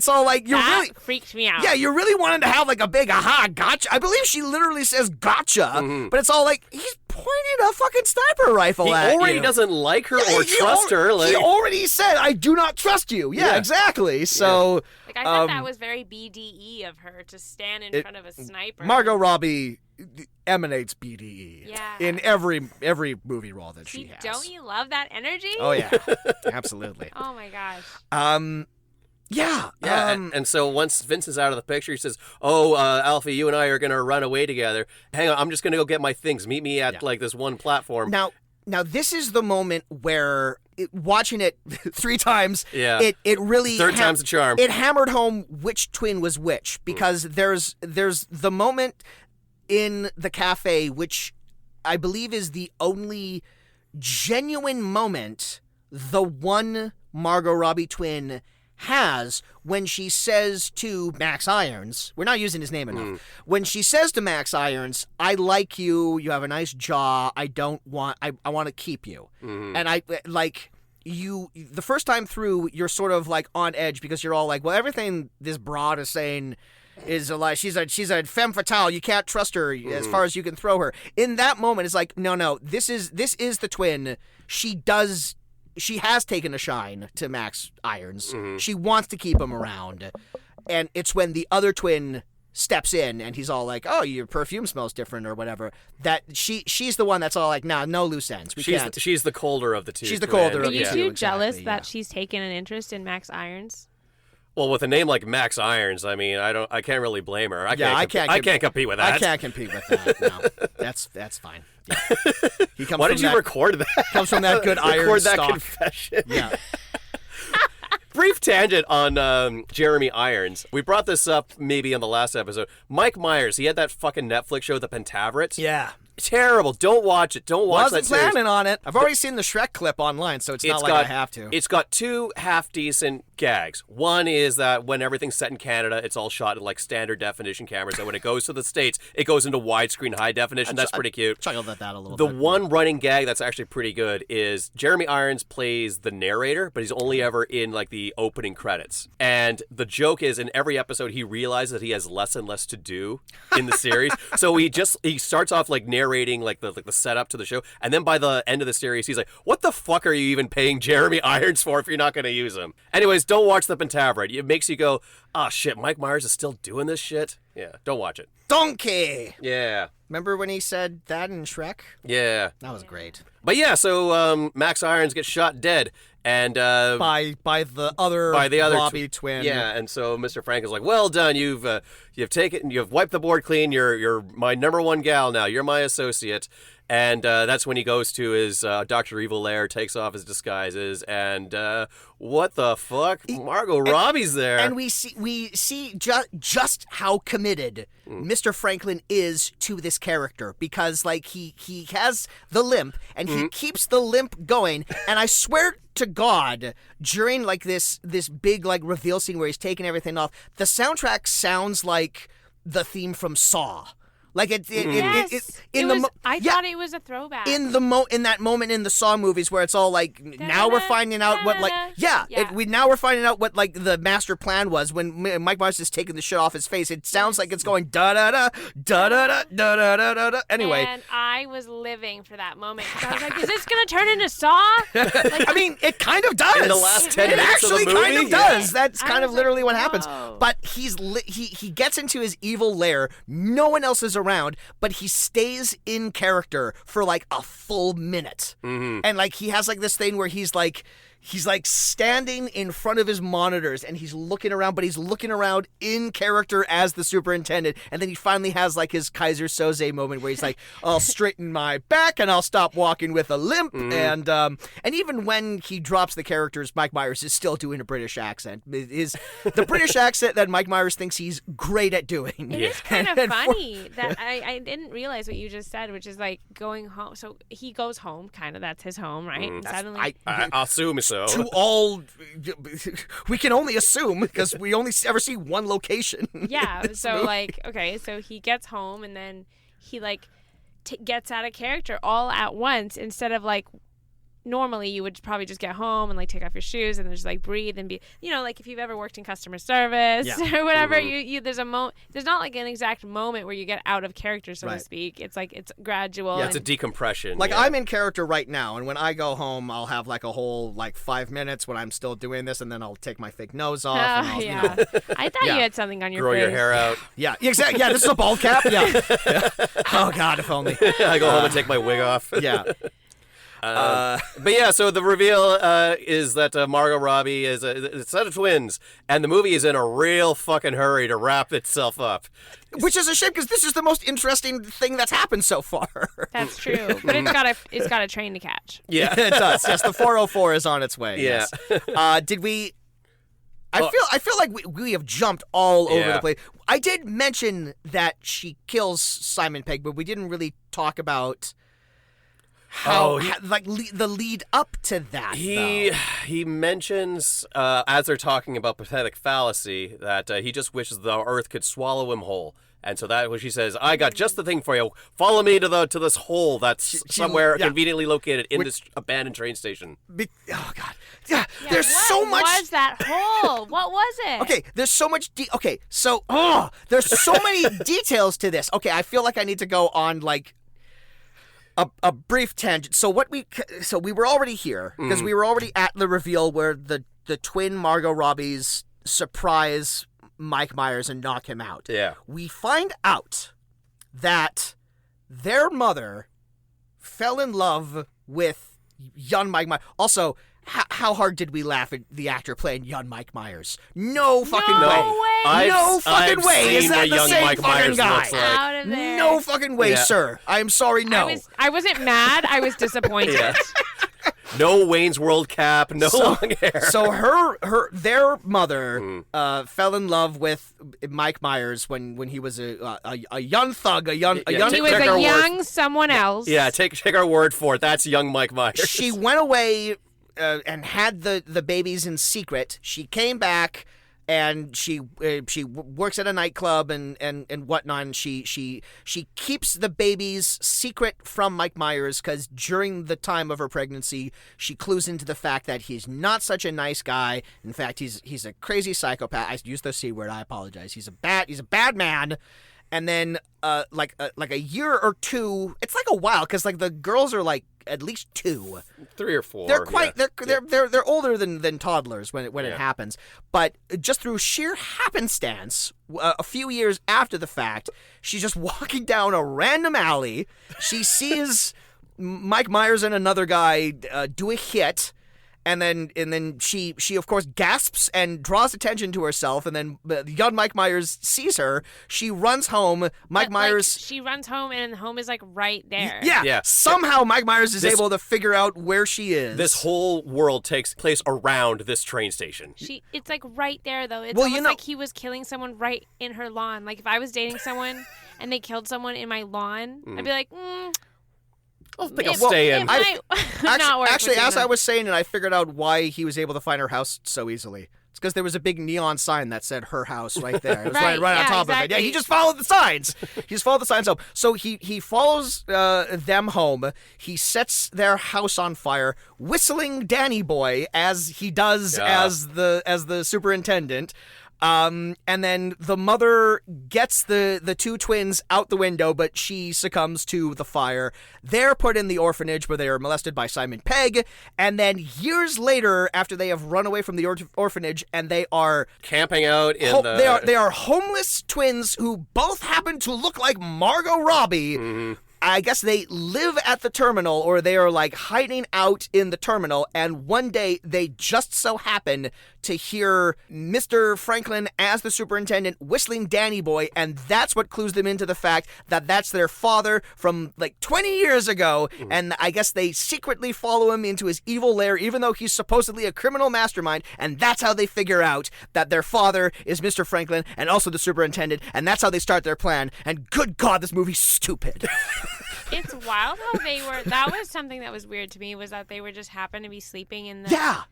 Speaker 1: all like
Speaker 3: That freaked me out.
Speaker 1: Yeah, you really wanted to have like a big aha gotcha. I believe she literally says gotcha, but it's all like he's pointing a fucking sniper rifle at you.
Speaker 2: He already doesn't like her or trust her.
Speaker 1: He already said, I do not trust you. Yeah, exactly. So...
Speaker 3: Like, I thought that was very BDE of her to stand in front of a sniper.
Speaker 1: Margot Robbie emanates BDE in every movie role that she has.
Speaker 3: Don't you love that energy?
Speaker 1: Oh, yeah. Absolutely.
Speaker 3: Oh, my gosh.
Speaker 1: Yeah.
Speaker 2: And so once Vince is out of the picture, he says, Alfie, you and I are going to run away together. Hang on, I'm just going to go get my things. Meet me at, like, this one platform.
Speaker 1: Now, this is the moment where, watching it 3 times, it really...
Speaker 2: Third time's the charm.
Speaker 1: It hammered home which twin was which, because there's the moment in the cafe, which I believe is the only genuine moment the one Margot Robbie twin has when she says to Max Irons, we're not using his name enough, when she says to Max Irons, I like you, you have a nice jaw, I want to keep you. And I, like, you, the first time through, you're sort of, like, on edge because you're all like, well, everything this broad is saying is like, she's a femme fatale, you can't trust her as far as you can throw her. In that moment, it's like, no, this is the twin. She has taken a shine to Max Irons. She wants to keep him around. And it's when the other twin steps in and he's all like, oh, your perfume smells different or whatever, that she's the one that's all like, nah, no loose ends.
Speaker 2: She's the colder of the two.
Speaker 1: She's the colder of
Speaker 3: the two. Are you too jealous
Speaker 1: exactly,
Speaker 3: that she's taken an interest in Max Irons?
Speaker 2: Well, with a name like Max Irons, I mean, I can't really blame her. I can't compete with that.
Speaker 1: I can't compete with that. No, that's fine. Yeah.
Speaker 2: Why did you record that?
Speaker 1: Comes from that good iron
Speaker 2: record that
Speaker 1: stock.
Speaker 2: confession.
Speaker 1: Yeah.
Speaker 2: Brief tangent on Jeremy Irons. We brought this up maybe on the last episode. Mike Myers, he had that fucking Netflix show, The Pentaveret.
Speaker 1: Yeah.
Speaker 2: Terrible. Don't watch it. Don't watch that series.
Speaker 1: Wasn't planning on it. I've already seen the Shrek clip online, so it's not like I have to.
Speaker 2: It's got 2 half-decent gags. One is that when everything's set in Canada, it's all shot in like standard definition cameras, and when it goes to the States, it goes into widescreen high definition. That's pretty cute.
Speaker 1: Chuckled at that a little
Speaker 2: bit.
Speaker 1: The
Speaker 2: one running gag that's actually pretty good is Jeremy Irons plays the narrator, but he's only ever in like the opening credits. And the joke is, in every episode, he realizes that he has less and less to do in the series. So he starts off like narrating like the setup to the show, and then by the end of the series, he's like, what the fuck are you even paying Jeremy Irons for if you're not going to use him? Anyways, don't watch The Pentaveret. It makes you go, oh shit, Mike Myers is still doing this shit? Yeah, don't watch it.
Speaker 1: Donkey!
Speaker 2: Yeah.
Speaker 1: Remember when he said that in Shrek?
Speaker 2: Yeah.
Speaker 1: That was great.
Speaker 2: But yeah, so Max Irons gets shot dead, and
Speaker 1: by the other Robbie twin.
Speaker 2: Yeah, and so Mr. Frank is like, well done, you've wiped the board clean, you're my number one gal now, you're my associate. And that's when he goes to his Dr. Evil lair, takes off his disguises, and what the fuck? Margot Robbie's there.
Speaker 1: And we see just how committed Mr. Franklin is to this character, because like he has the limp, and he keeps the limp going, and I swear to God, during like this big like reveal scene where he's taking everything off, the soundtrack sounds like the theme from Saw. Like I
Speaker 3: thought it was a throwback.
Speaker 1: In that moment in the Saw movies where it's all like, now we're finding out what like now we're finding out what like the master plan was when Mike Myers is taking the shit off his face. It sounds like it's going da da da da da da da da da da da. Anyway,
Speaker 3: and I was living for that moment because I was like, is this gonna turn into Saw?
Speaker 1: Like, I mean, it kind of does.
Speaker 2: In the last 10 minutes
Speaker 1: actually
Speaker 2: of the movie?
Speaker 1: kind of does. That's kind of literally what happens.
Speaker 3: Whoa.
Speaker 1: But he gets into his evil lair. No one else is around, but he stays in character for like a full minute. And like he has like this thing where he's like standing in front of his monitors and he's looking around, but he's looking around in character as the superintendent. And then he finally has like his Kaiser Soze moment where he's like, I'll straighten my back and I'll stop walking with a limp. And even when he drops the characters, Mike Myers is still doing a British accent. The British accent that Mike Myers thinks he's great at doing.
Speaker 3: It is kind of funny that I didn't realize what you just said, which is like going home. So he goes home, kind of. That's his home, right? And suddenly,
Speaker 2: I assume so.
Speaker 1: To all, we can only assume because we only ever see one location.
Speaker 3: Yeah. So like, okay, so he gets home and then he like gets out of character all at once instead of like normally you would probably just get home and like take off your shoes and just like breathe and be, like if you've ever worked in customer service or whatever, you there's not like an exact moment where you get out of character, so to speak. It's like it's gradual.
Speaker 2: Yeah, it's a decompression.
Speaker 1: Like I'm in character right now, and when I go home, I'll have like a whole like 5 minutes when I'm still doing this, and then I'll take my fake nose off. And I'll,
Speaker 3: I thought you had something on your
Speaker 2: grow
Speaker 3: face.
Speaker 2: your hair out.
Speaker 1: Yeah, exactly. Yeah, this is a bald cap. Yeah. Oh God, if only.
Speaker 2: I go home and take my wig off.
Speaker 1: Yeah.
Speaker 2: But yeah, so the reveal is that Margot Robbie is a set of twins, and the movie is in a real fucking hurry to wrap itself up.
Speaker 1: Which is a shame because this is the most interesting thing that's happened so far.
Speaker 3: That's true, but it's got a train to catch.
Speaker 2: Yeah,
Speaker 1: it does. Yes, the 404 is on its way.
Speaker 2: Yeah.
Speaker 1: Yes. Did we? I feel like we have jumped all over the place. I did mention that she kills Simon Pegg, but we didn't really talk about how the lead up to that.
Speaker 2: He mentions as they're talking about pathetic fallacy that he just wishes the earth could swallow him whole. And so that when she says, "I got just the thing for you. Follow me to this hole that's somewhere conveniently located in this abandoned train station."
Speaker 1: Oh God! Yeah, there's so much.
Speaker 3: What was that hole? What was it?
Speaker 1: Okay, there's so much. There's so many details to this. Okay, I feel like I need to go on like a brief tangent. So we were already here because we were already at the reveal where the twin Margot Robbies surprise Mike Myers and knock him out.
Speaker 2: Yeah.
Speaker 1: We find out that their mother fell in love with young Mike Myers. Also, how hard did we laugh at the actor playing young Mike Myers? No fucking way. No fucking way. Is that the same
Speaker 2: Mike
Speaker 1: fucking
Speaker 2: Myers
Speaker 1: guy?
Speaker 2: looks like.
Speaker 3: Out of there.
Speaker 1: No fucking way, sir. I'm sorry, no.
Speaker 3: I wasn't mad. I was disappointed.
Speaker 2: Yeah. No Wayne's World cap, no long hair.
Speaker 1: So their mother fell in love with Mike Myers when he was a young thug, a young.
Speaker 3: He was a young someone else.
Speaker 2: Yeah, take our word for it. That's young Mike Myers.
Speaker 1: She went away and had the babies in secret. She came back. And she works at a nightclub and whatnot. And she keeps the babies secret from Mike Myers because during the time of her pregnancy, she clues into the fact that he's not such a nice guy. In fact, he's a crazy psychopath. I used the C word. I apologize. He's a bad man. And then like a year or two, it's like a while because like the girls are like at least 2,
Speaker 2: 3 or 4.
Speaker 1: They're quite they're older than toddlers when it happens. But just through sheer happenstance, a few years after the fact, she's just walking down a random alley. She sees Mike Myers and another guy do a hit. And then she of course gasps and draws attention to herself, and then young Mike Myers sees her. She runs home.
Speaker 3: She runs home, and the home is like right there.
Speaker 1: Yeah. Somehow Mike Myers is able to figure out where she is.
Speaker 2: This whole world takes place around this train station.
Speaker 3: It's like right there though. It's almost like he was killing someone right in her lawn. Like if I was dating someone and they killed someone in my lawn, I'd be like,
Speaker 2: I think I'll stay in.
Speaker 3: It might not work.
Speaker 1: Actually, as I was saying it, I figured out why he was able to find her house so easily. It's because there was a big neon sign that said her house right there. It was right on top of it. Yeah, he just followed the signs. Up. So he follows them home. He sets their house on fire, whistling Danny Boy as he does as the superintendent. And then the mother gets the 2 twins out the window, but she succumbs to the fire. They're put in the orphanage where they are molested by Simon Pegg. And then years later, after they have run away from the orphanage and they are
Speaker 2: camping out in
Speaker 1: they are homeless twins who both happen to look like Margot Robbie. Mm-hmm. I guess they live at the terminal, or they are like hiding out in the terminal, and one day they just so happen to hear Mr. Franklin as the superintendent whistling Danny Boy, and that's what clues them into the fact that that's their father from like 20 years ago, and I guess they secretly follow him into his evil lair, even though he's supposedly a criminal mastermind, and that's how they figure out that their father is Mr. Franklin and also the superintendent, and that's how they start their plan, and good God, this movie's stupid.
Speaker 3: It's wild how they were. That was something that was weird to me, was that they were just happened to be sleeping in the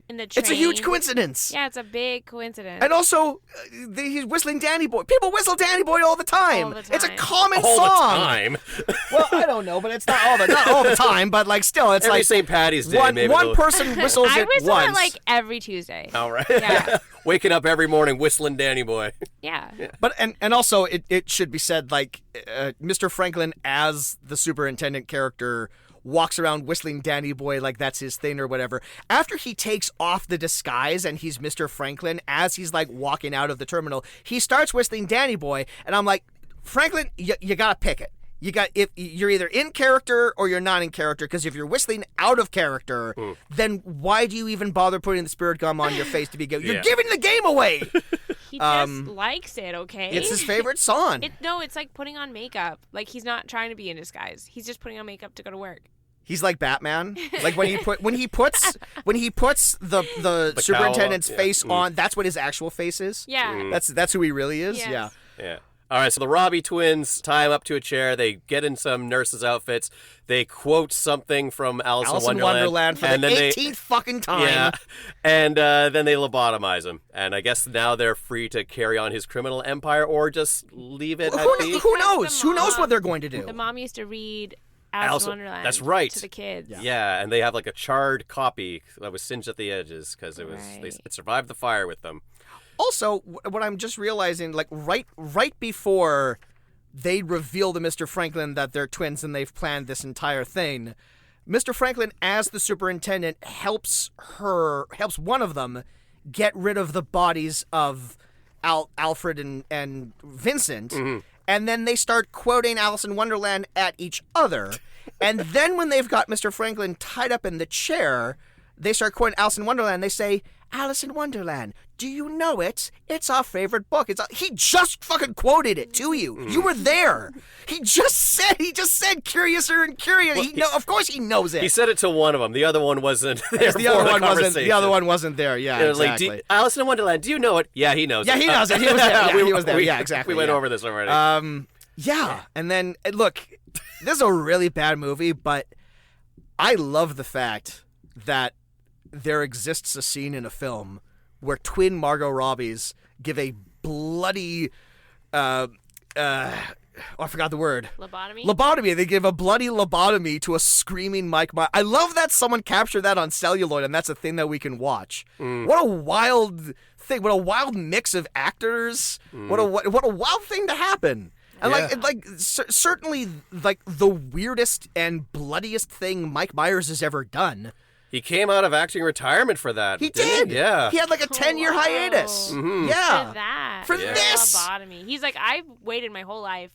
Speaker 3: in the train.
Speaker 1: It's a huge coincidence.
Speaker 3: Yeah, it's a big coincidence.
Speaker 1: And also, he's whistling Danny Boy. People whistle Danny Boy all the time.
Speaker 3: All the
Speaker 1: It's a
Speaker 3: time.
Speaker 1: common
Speaker 2: All
Speaker 1: song.
Speaker 2: the time.
Speaker 1: Well, I don't know, but it's not all the time. But like, still, it's
Speaker 2: Every
Speaker 1: like
Speaker 2: St. Patty's Day,
Speaker 1: one
Speaker 2: maybe.
Speaker 1: person whistles
Speaker 3: I
Speaker 1: it
Speaker 3: whistle
Speaker 1: once.
Speaker 3: it like every Tuesday.
Speaker 2: All right.
Speaker 3: Yeah.
Speaker 2: Waking up every morning whistling Danny Boy.
Speaker 3: Yeah.
Speaker 1: But and also it should be said, like, Mr. Franklin as the superintendent character walks around whistling Danny Boy like that's his thing or whatever. After he takes off the disguise and he's Mr. Franklin, as he's like walking out of the terminal, he starts whistling Danny Boy, and I'm like, Franklin, you gotta pick it. If you're either in character or you're not in character, because if you're whistling out of character, then why do you even bother putting the spirit gum on your face to be good? You're giving the game away.
Speaker 3: He just likes it, okay?
Speaker 1: It's his favorite song.
Speaker 3: No, it's like putting on makeup. Like, he's not trying to be in disguise. He's just putting on makeup to go to work.
Speaker 1: He's like Batman. Like when he puts the superintendent's face on, that's what his actual face is.
Speaker 3: Yeah.
Speaker 1: That's who he really is.
Speaker 3: Yes.
Speaker 2: Yeah. All right, so the Robbie twins tie him up to a chair. They get in some nurses' outfits. They quote something from Alice in Wonderland
Speaker 1: for the 18th fucking time.
Speaker 2: Yeah, and then they lobotomize him. And I guess now they're free to carry on his criminal empire or just leave it at peace.
Speaker 1: Who knows? Who knows what they're going to do?
Speaker 3: The mom used to read Alice in Wonderland.
Speaker 2: That's right.
Speaker 3: To the kids.
Speaker 2: Yeah, and they have like a charred copy that was singed at the edges because it survived the fire with them.
Speaker 1: Also, what I'm just realizing, like right before they reveal to Mr. Franklin that they're twins and they've planned this entire thing, Mr. Franklin, as the superintendent, helps one of them get rid of the bodies of Alfred and Vincent, and then they start quoting Alice in Wonderland at each other. And then when they've got Mr. Franklin tied up in the chair, they start quoting Alice in Wonderland. They say, Alice in Wonderland, do you know it? It's our favorite book. He just fucking quoted it to you. You were there. He just said curiouser and curious. Of course he knows it.
Speaker 2: He said it to one of them. The other one wasn't there.
Speaker 1: The other one wasn't there. Yeah, exactly.
Speaker 2: Like, Alice in Wonderland, do you know it? Yeah, he knows it.
Speaker 1: Yeah, he knows it. He was there. Yeah, he was there. Yeah, exactly.
Speaker 2: We went over this already.
Speaker 1: Yeah. And then, look, this is a really bad movie, but I love the fact that there exists a scene in a film where twin Margot Robbies give a bloody, I forgot the word. Lobotomy. They give a bloody lobotomy to a screaming Mike Myers. I love that someone captured that on celluloid, and that's a thing that we can watch. What a wild thing! What a wild mix of actors! What a wild thing to happen! And certainly like the weirdest and bloodiest thing Mike Myers has ever done.
Speaker 2: He came out of acting retirement for that.
Speaker 1: He did.
Speaker 2: Yeah.
Speaker 1: He had like a 10-year hiatus.
Speaker 2: Mm-hmm.
Speaker 1: Yeah. For this.
Speaker 3: Lobotomy. He's like, I've waited my whole life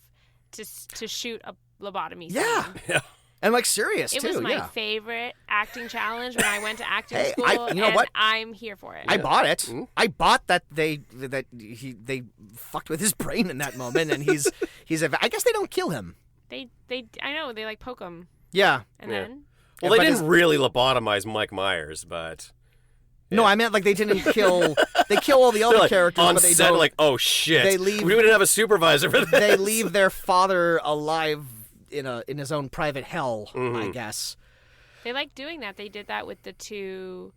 Speaker 3: to shoot a lobotomy scene.
Speaker 1: Yeah. And like serious
Speaker 3: It
Speaker 1: too.
Speaker 3: was my favorite acting challenge when I went to acting school.
Speaker 1: What?
Speaker 3: I'm here for it.
Speaker 1: I bought it. I bought that they fucked with his brain in that moment, and he's I guess they don't kill him.
Speaker 3: They I know, they like poke him.
Speaker 1: Yeah.
Speaker 3: And then
Speaker 2: well, they didn't really lobotomize Mike Myers, but
Speaker 1: no, I meant like they didn't kill. They kill all the other characters,
Speaker 2: on
Speaker 1: but they
Speaker 2: set,
Speaker 1: don't.
Speaker 2: like, oh shit,
Speaker 1: they leave.
Speaker 2: We didn't have a supervisor for this.
Speaker 1: They leave their father alive in his own private hell, I guess.
Speaker 3: They like doing that. They did that with the two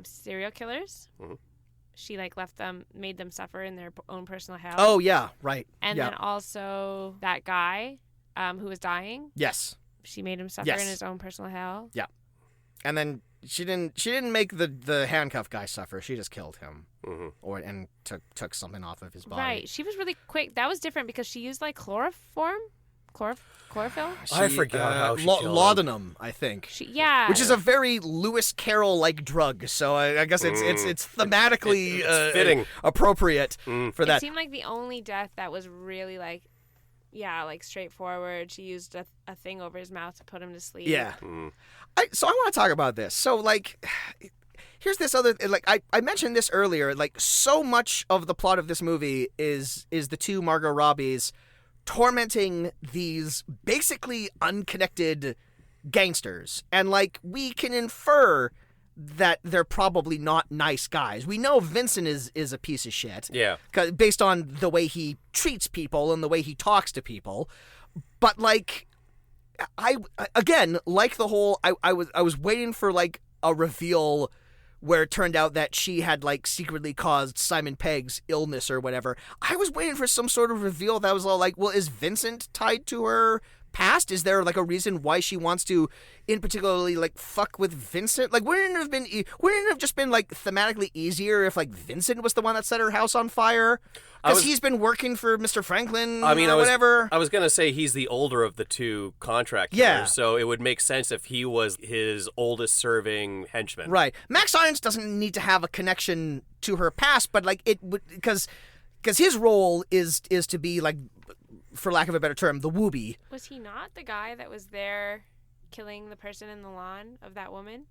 Speaker 3: serial killers. She like made them suffer in their own personal hell.
Speaker 1: Oh yeah, right.
Speaker 3: And then also that guy who was dying.
Speaker 1: Yes.
Speaker 3: She made him suffer in his own personal hell.
Speaker 1: Yeah. And then she didn't make the handcuff guy suffer. She just killed him, and took something off of his body.
Speaker 3: Right. She was really quick. That was different because she used like chlorophyll.
Speaker 2: I forgot how she killed him.
Speaker 1: Laudanum, I think. Which is a very Lewis Carroll like drug. So I guess it's thematically
Speaker 2: it's fitting,
Speaker 1: appropriate for that.
Speaker 3: It seemed like the only death that was really like straightforward. She used a thing over his mouth to put him to sleep.
Speaker 1: Yeah. So I want to talk about this. So like, here's this other, like I mentioned this earlier, like so much of the plot of this movie is the two Margot Robbies tormenting these basically unconnected gangsters. And like we can infer that they're probably not nice guys. We know Vincent is a piece of shit.
Speaker 2: Yeah.
Speaker 1: Based on the way he treats people and the way he talks to people. But like, I again, like the whole, I was waiting for like a reveal where it turned out that she had like secretly caused Simon Pegg's illness or whatever. I was waiting for some sort of reveal that was all like, well, is Vincent tied to her past? Is there like a reason why she wants to in particularly like fuck with Vincent? Like wouldn't it have just been like thematically easier if like Vincent was the one that set her house on fire? Because he's been working for Mr. Franklin or whatever.
Speaker 2: I was going to say he's the older of the two contract killers,
Speaker 1: Yeah.
Speaker 2: so it would make sense if he was his oldest serving henchman.
Speaker 1: Right. Max Irons doesn't need to have a connection to her past, but like it would, because his role is to be like, for lack of a better term, the wooby.
Speaker 3: Was he not the guy that was there killing the person in the lawn of that woman?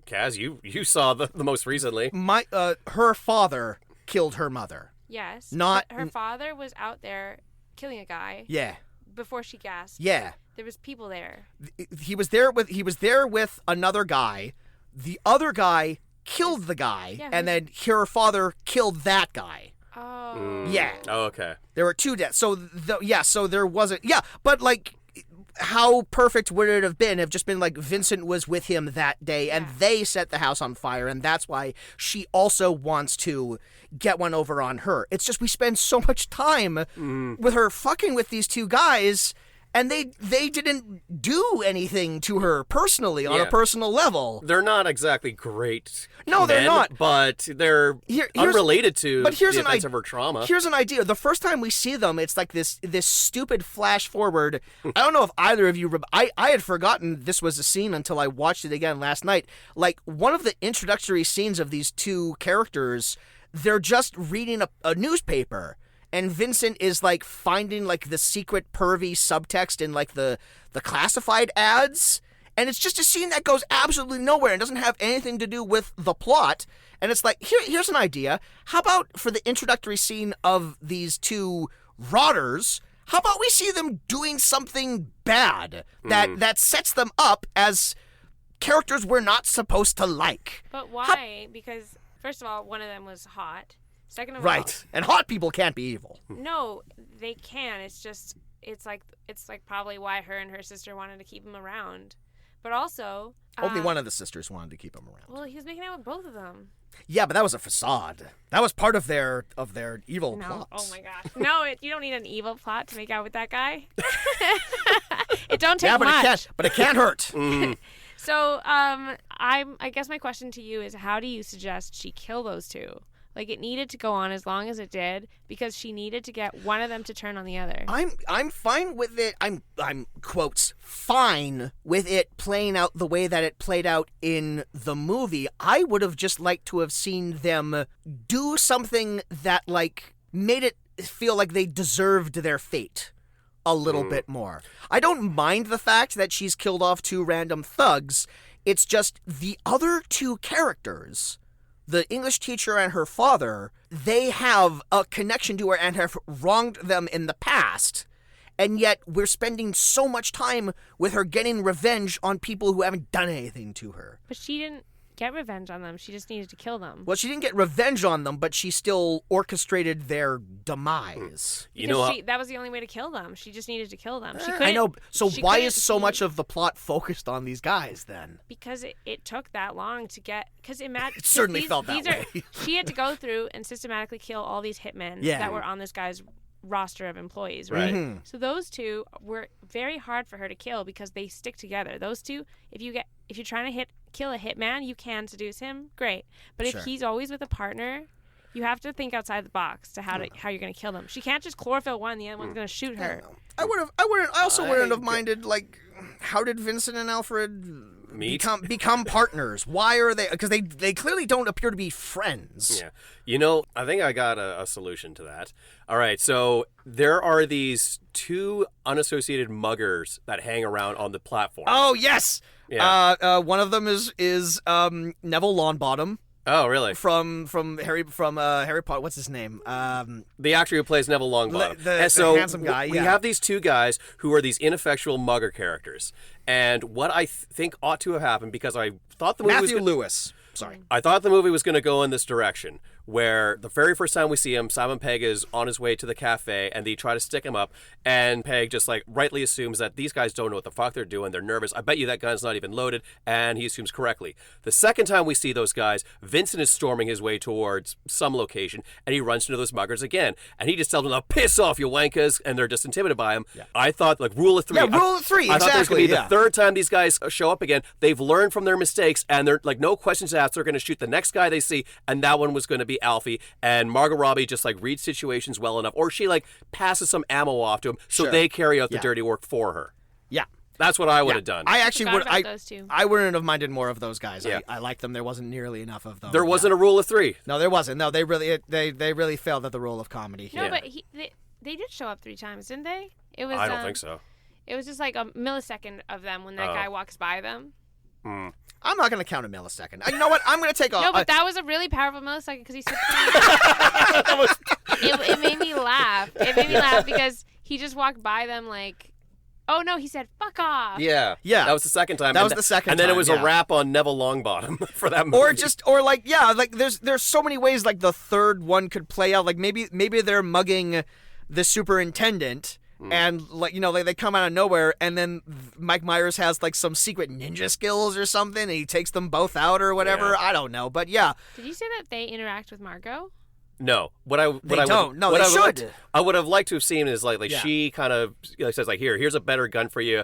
Speaker 2: Kaz, you saw the most recently.
Speaker 1: Her father killed her mother.
Speaker 3: Yes.
Speaker 1: Not
Speaker 3: but her father was out there killing a guy.
Speaker 1: Yeah.
Speaker 3: Before she gasped.
Speaker 1: Yeah.
Speaker 3: There was people there.
Speaker 1: He was there with another guy. The other guy killed the guy, and then her father killed that guy.
Speaker 3: Oh.
Speaker 1: Yeah.
Speaker 2: Oh, okay.
Speaker 1: There were two deaths. So so there wasn't. Yeah, but like, how perfect would it have been if just been like Vincent was with him that day and they set the house on fire, and that's why she also wants to get one over on her. It's just we spend so much time with her fucking with these two guys, and they didn't do anything to her personally on a personal level.
Speaker 2: They're not exactly great.
Speaker 1: No, they're not.
Speaker 2: But they're unrelated to the events of her trauma.
Speaker 1: Here's an idea. The first time we see them, it's like this stupid flash forward. I don't know if either of you... I had forgotten this was a scene until I watched it again last night. Like, one of the introductory scenes of these two characters, they're just reading a newspaper. And Vincent is like finding like the secret pervy subtext in like the classified ads. And it's just a scene that goes absolutely nowhere and doesn't have anything to do with the plot. And it's like, here's an idea. How about for the introductory scene of these two rotters, how about we see them doing something bad that sets them up as characters we're not supposed to like?
Speaker 3: But why? Because, first of all, one of them was hot. Second of all...
Speaker 1: Right. And hot people can't be evil.
Speaker 3: No, they can. It's just, it's like probably why her and her sister wanted to keep him around. But also...
Speaker 1: Only one of the sisters wanted to keep him around.
Speaker 3: Well, he was making out with both of them.
Speaker 1: Yeah, but that was a facade. That was part of their evil plots.
Speaker 3: Oh my gosh. No, you don't need an evil plot to make out with that guy. It don't take much.
Speaker 1: But it can't hurt.
Speaker 3: So, I guess my question to you is, how do you suggest she kill those two? Like, it needed to go on as long as it did because she needed to get one of them to turn on the other.
Speaker 1: I'm fine with it. I'm quotes fine with it playing out the way that it played out in the movie. I would have just liked to have seen them do something that like made it feel like they deserved their fate a little bit more. I don't mind the fact that she's killed off two random thugs. It's just the other two characters, the English teacher and her father, they have a connection to her and have wronged them in the past. And yet we're spending so much time with her getting revenge on people who haven't done anything to her.
Speaker 3: But she didn't get revenge on them. She just needed to kill them.
Speaker 1: Well, she didn't get revenge on them, but she still orchestrated their demise.
Speaker 3: That was the only way to kill them. She just needed to kill them.
Speaker 1: I know. So why is so much of the plot focused on these guys then?
Speaker 3: Because it took that long to get... Because imagine...
Speaker 1: It certainly felt that way.
Speaker 3: She had to go through and systematically kill all these hitmen that were on this guy's roster of employees, right?
Speaker 1: Mm-hmm.
Speaker 3: So those two were very hard for her to kill because they stick together. Those two, if you're trying to kill a hitman, you can seduce him, great. But if he's always with a partner, you have to think outside the box to how you're going to kill them. She can't just chlorophyll one, the other one's going to shoot her.
Speaker 1: I also wouldn't have minded, like, how did Vincent and Alfred become partners? Why are they? Because they clearly don't appear to be friends.
Speaker 2: Yeah. I think I got a solution to that. All right, so there are these two unassociated muggers that hang around on the platform.
Speaker 1: Oh, yes!
Speaker 2: Yeah.
Speaker 1: One of them is Neville Longbottom.
Speaker 2: Oh, really?
Speaker 1: From Harry Potter. What's his name?
Speaker 2: The actor who plays Neville Longbottom.
Speaker 1: The handsome guy.
Speaker 2: We have these two guys who are these ineffectual mugger characters, and what I think ought to have happened, because I thought the movie
Speaker 1: Matthew Lewis. Sorry.
Speaker 2: I thought the movie was going to go in this direction, where the very first time we see him, Simon Pegg is on his way to the cafe, and they try to stick him up, and Pegg just like rightly assumes that these guys don't know what the fuck they're doing. They're nervous. I bet you that gun's not even loaded, and he assumes correctly. The second time we see those guys, Vincent is storming his way towards some location, and he runs into those muggers again, and he just tells them, "Now piss off, you wankers," and they're just intimidated by him. Yeah. I thought, like, rule of three.
Speaker 1: Yeah, rule of three,
Speaker 2: I thought there was going to be
Speaker 1: exactly,
Speaker 2: the third time these guys show up again. They've learned from their mistakes, and they're like, no questions asked. They're going to shoot the next guy they see, and that one was going to be Alfie. And Margot Robbie just like reads situations well enough, or she like passes some ammo off to him, so
Speaker 1: Sure.
Speaker 2: they carry out the dirty work for her.
Speaker 1: Yeah.
Speaker 2: That's what I would have done.
Speaker 1: I actually
Speaker 3: Forgot
Speaker 1: would.
Speaker 3: about those two.
Speaker 1: I wouldn't have minded more of those guys.
Speaker 2: Yeah.
Speaker 1: I liked them. There wasn't nearly enough of them.
Speaker 2: There wasn't a rule of three.
Speaker 1: No, there wasn't. No, they really failed at the rule of comedy.
Speaker 3: No,
Speaker 2: Yeah.
Speaker 3: but they did show up 3 times, didn't they? It was.
Speaker 2: I don't think so.
Speaker 3: It was just like a millisecond of them when that guy walks by them.
Speaker 1: I'm not going to count a millisecond. You know what? I'm going to take a.
Speaker 3: No, but that was a really powerful millisecond because he said. It made me laugh. It made me laugh because he just walked by them like, oh no, he said fuck off.
Speaker 2: Yeah.
Speaker 1: Yeah.
Speaker 2: That was the second time.
Speaker 1: That was the second
Speaker 2: And then
Speaker 1: time,
Speaker 2: it was
Speaker 1: yeah.
Speaker 2: a rap on Neville Longbottom for that movie.
Speaker 1: like there's so many ways like the third one could play out. Like maybe they're mugging the superintendent. And like they come out of nowhere, and then Mike Myers has like some secret ninja skills or something, and he takes them both out or whatever.
Speaker 2: Yeah.
Speaker 1: I don't know, but yeah.
Speaker 3: Did you say that they interact with Margot?
Speaker 2: No, what I
Speaker 1: don't. No,
Speaker 2: what
Speaker 1: they
Speaker 2: I would like
Speaker 1: should.
Speaker 2: to- I would have liked to have seen is like
Speaker 1: Yeah.
Speaker 2: she kind of says like here's a better gun for you.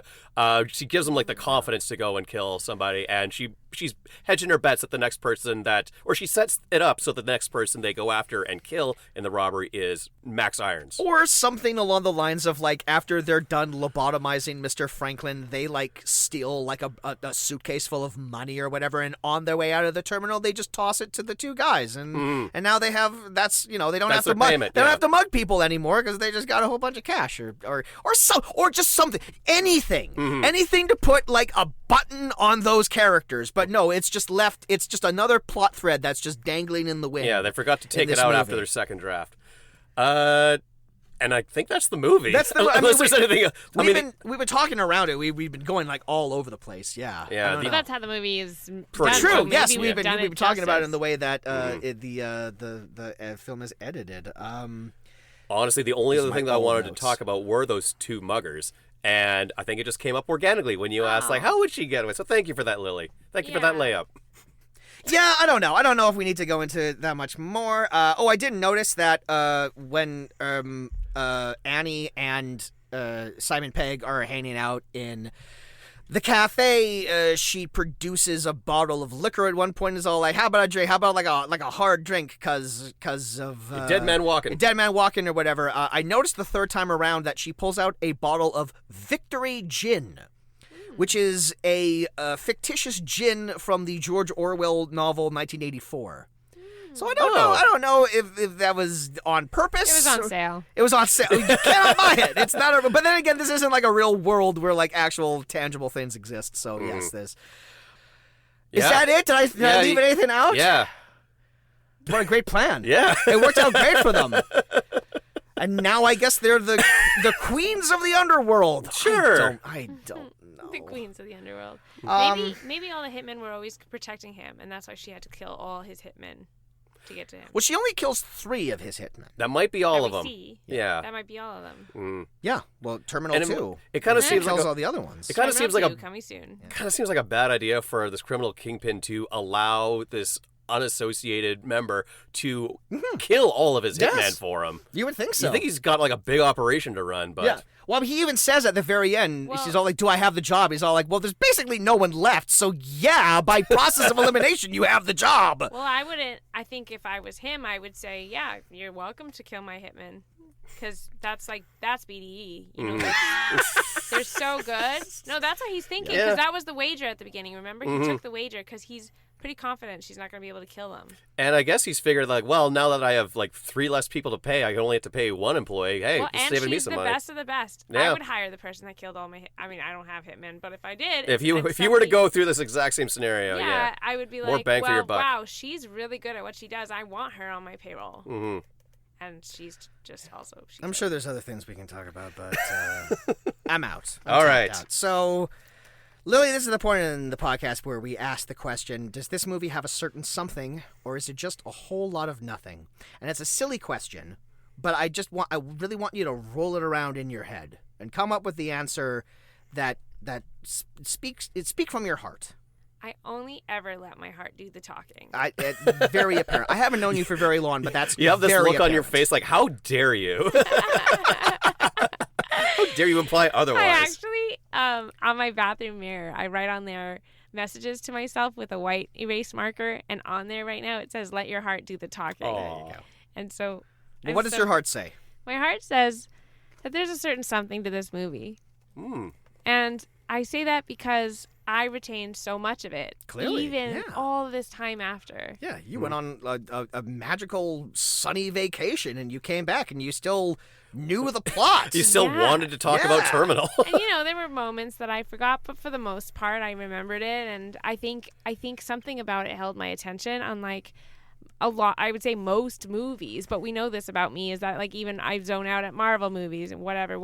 Speaker 2: She gives them like the confidence to go and kill somebody, and she's hedging her bets that the next person or she sets it up so the next person they go after and kill in the robbery is Max Irons.
Speaker 1: Or something along the lines of like after they're done lobotomizing Mr. Franklin, they like steal like a suitcase full of money or whatever, and on their way out of the terminal they just toss it to the two guys, and now they have they don't
Speaker 2: That's
Speaker 1: have to
Speaker 2: their
Speaker 1: mug
Speaker 2: payment,
Speaker 1: they don't
Speaker 2: yeah.
Speaker 1: have to mug people anymore because they just got a whole bunch of cash or just something, anything to put like a button on those characters, but no, it's just another plot thread that's just dangling in the wind.
Speaker 2: Yeah, they forgot to
Speaker 1: in
Speaker 2: take it
Speaker 1: this
Speaker 2: out
Speaker 1: movie.
Speaker 2: after their second draft. And I think that's the movie.
Speaker 1: That's the
Speaker 2: Unless there's anything.
Speaker 1: We've been talking around it. We've been going like all over the place. Yeah.
Speaker 2: Yeah,
Speaker 1: I don't
Speaker 2: the-
Speaker 1: know.
Speaker 3: That's how the movie is
Speaker 2: Pretty
Speaker 3: done.
Speaker 1: True.
Speaker 3: So
Speaker 1: Yes,
Speaker 3: maybe
Speaker 1: we've been
Speaker 3: done it
Speaker 1: talking about it in
Speaker 3: justice.
Speaker 1: the way that the film is edited.
Speaker 2: Honestly, the only other
Speaker 1: my
Speaker 2: thing that I
Speaker 1: own
Speaker 2: wanted
Speaker 1: notes.
Speaker 2: to talk about were those two muggers. And I think it just came up organically when you asked, like, how would she get away? So thank you for that, Lily. Thank you for that
Speaker 3: Yeah.
Speaker 2: layup.
Speaker 1: Yeah, I don't know. I don't know if we need to go into that much more. I did notice that when Annie and Simon Pegg are hanging out in the cafe, she produces a bottle of liquor at one point and is all like, how about a drink? How about like a hard drink because of...
Speaker 2: Dead Man Walking.
Speaker 1: Dead Man Walking or whatever. I noticed the third time around that she pulls out a bottle of Victory Gin, which is a fictitious gin from the George Orwell novel 1984. So I don't know if that was on purpose.
Speaker 3: It was on sale.
Speaker 1: It was on sale. You cannot buy it. It's not but then again, this isn't like a real world where like actual tangible things exist. So yes, this. Is
Speaker 2: Yeah.
Speaker 1: that it? Did I leave anything out?
Speaker 2: Yeah.
Speaker 1: What a great plan.
Speaker 2: Yeah.
Speaker 1: It worked out great for them. And now I guess they're the queens of the underworld.
Speaker 2: Sure.
Speaker 1: I don't know.
Speaker 3: The queens of the underworld.
Speaker 1: Um,
Speaker 3: Maybe all the hitmen were always protecting him, and that's why she had to kill all his hitmen to get to him.
Speaker 1: Well, she only kills 3 of his hitmen.
Speaker 2: That might be all
Speaker 3: That
Speaker 2: of
Speaker 3: we
Speaker 2: them.
Speaker 3: see.
Speaker 2: Yeah.
Speaker 3: That might be all of them.
Speaker 1: Yeah. Well, Terminal
Speaker 2: And
Speaker 1: 2.
Speaker 2: it kind of
Speaker 3: Yeah.
Speaker 2: seems
Speaker 1: kills
Speaker 2: like
Speaker 1: all the other ones.
Speaker 2: it kind of seems like
Speaker 3: coming soon.
Speaker 2: a bad idea for this criminal kingpin to allow this unassociated member to kill all of his
Speaker 1: Yes.
Speaker 2: hitmen for him.
Speaker 1: You would think so.
Speaker 2: You think he's got like a big operation to run, but
Speaker 1: Yeah. Well, he even says at the very end,
Speaker 3: Well-
Speaker 1: she's all like, do I have the job? He's all like, well, there's basically no one left. So, yeah, by process of elimination, you have the job.
Speaker 3: Well, I think if I was him, I would say, yeah, you're welcome to kill my hitman. Because that's BDE. You know, they're so good. No, that's what he's thinking. Because that was the wager at the beginning. Remember? He took the wager because he's pretty confident she's not going to be able to kill him.
Speaker 2: and I guess he's figured like, well, now that I have like 3 less people to pay, I can only have to pay 1 employee. Hey,
Speaker 3: Well,
Speaker 2: it's
Speaker 3: and
Speaker 2: saving me
Speaker 3: she's
Speaker 2: some
Speaker 3: the
Speaker 2: money.
Speaker 3: best of the best.
Speaker 2: Yeah.
Speaker 3: I would hire the person that killed all my. I mean, I don't have hitmen, but if I did,
Speaker 2: If you
Speaker 3: and
Speaker 2: were to
Speaker 3: somebody-
Speaker 2: go through this exact same scenario,
Speaker 3: yeah, I would be
Speaker 2: More
Speaker 3: like,
Speaker 2: bang for
Speaker 3: well,
Speaker 2: your buck.
Speaker 3: wow, she's really good at what she does. I want her on my payroll.
Speaker 2: Mhm.
Speaker 3: And she's just also. She's
Speaker 1: I'm
Speaker 3: good.
Speaker 1: sure there's other things we can talk about, but I'm out.
Speaker 2: All
Speaker 1: tapped
Speaker 2: right.
Speaker 1: out. So Lily, this is the point in the podcast where we ask the question, does this movie have a certain something, or is it just a whole lot of nothing? And it's a silly question, but I really want you to roll it around in your head and come up with the answer that speak from your heart.
Speaker 3: I only ever let my heart do the talking.
Speaker 1: Very apparent. I haven't known you for very long, but that's
Speaker 2: You have this
Speaker 1: very
Speaker 2: look on
Speaker 1: apparent.
Speaker 2: your face like, how dare you? How dare you imply otherwise?
Speaker 3: I actually, on my bathroom mirror, I write on there messages to myself with a white erase marker, and on there right now it says, let your heart do the talking.
Speaker 2: There you go.
Speaker 3: And so...
Speaker 1: Well, what does your heart say?
Speaker 3: My heart says that there's a certain something to this movie. And I say that because I retained so much of it.
Speaker 1: Clearly,
Speaker 3: even
Speaker 1: yeah.
Speaker 3: all this time after.
Speaker 1: Yeah, you went on a magical sunny vacation, and you came back, and you still knew the plot.
Speaker 2: You still wanted to talk about Terminal.
Speaker 3: And there were moments that I forgot, but for the most part, I remembered it, and I think something about it held my attention. Unlike a lot, I would say most movies, but we know this about me is that even I zone out at Marvel movies and whatever.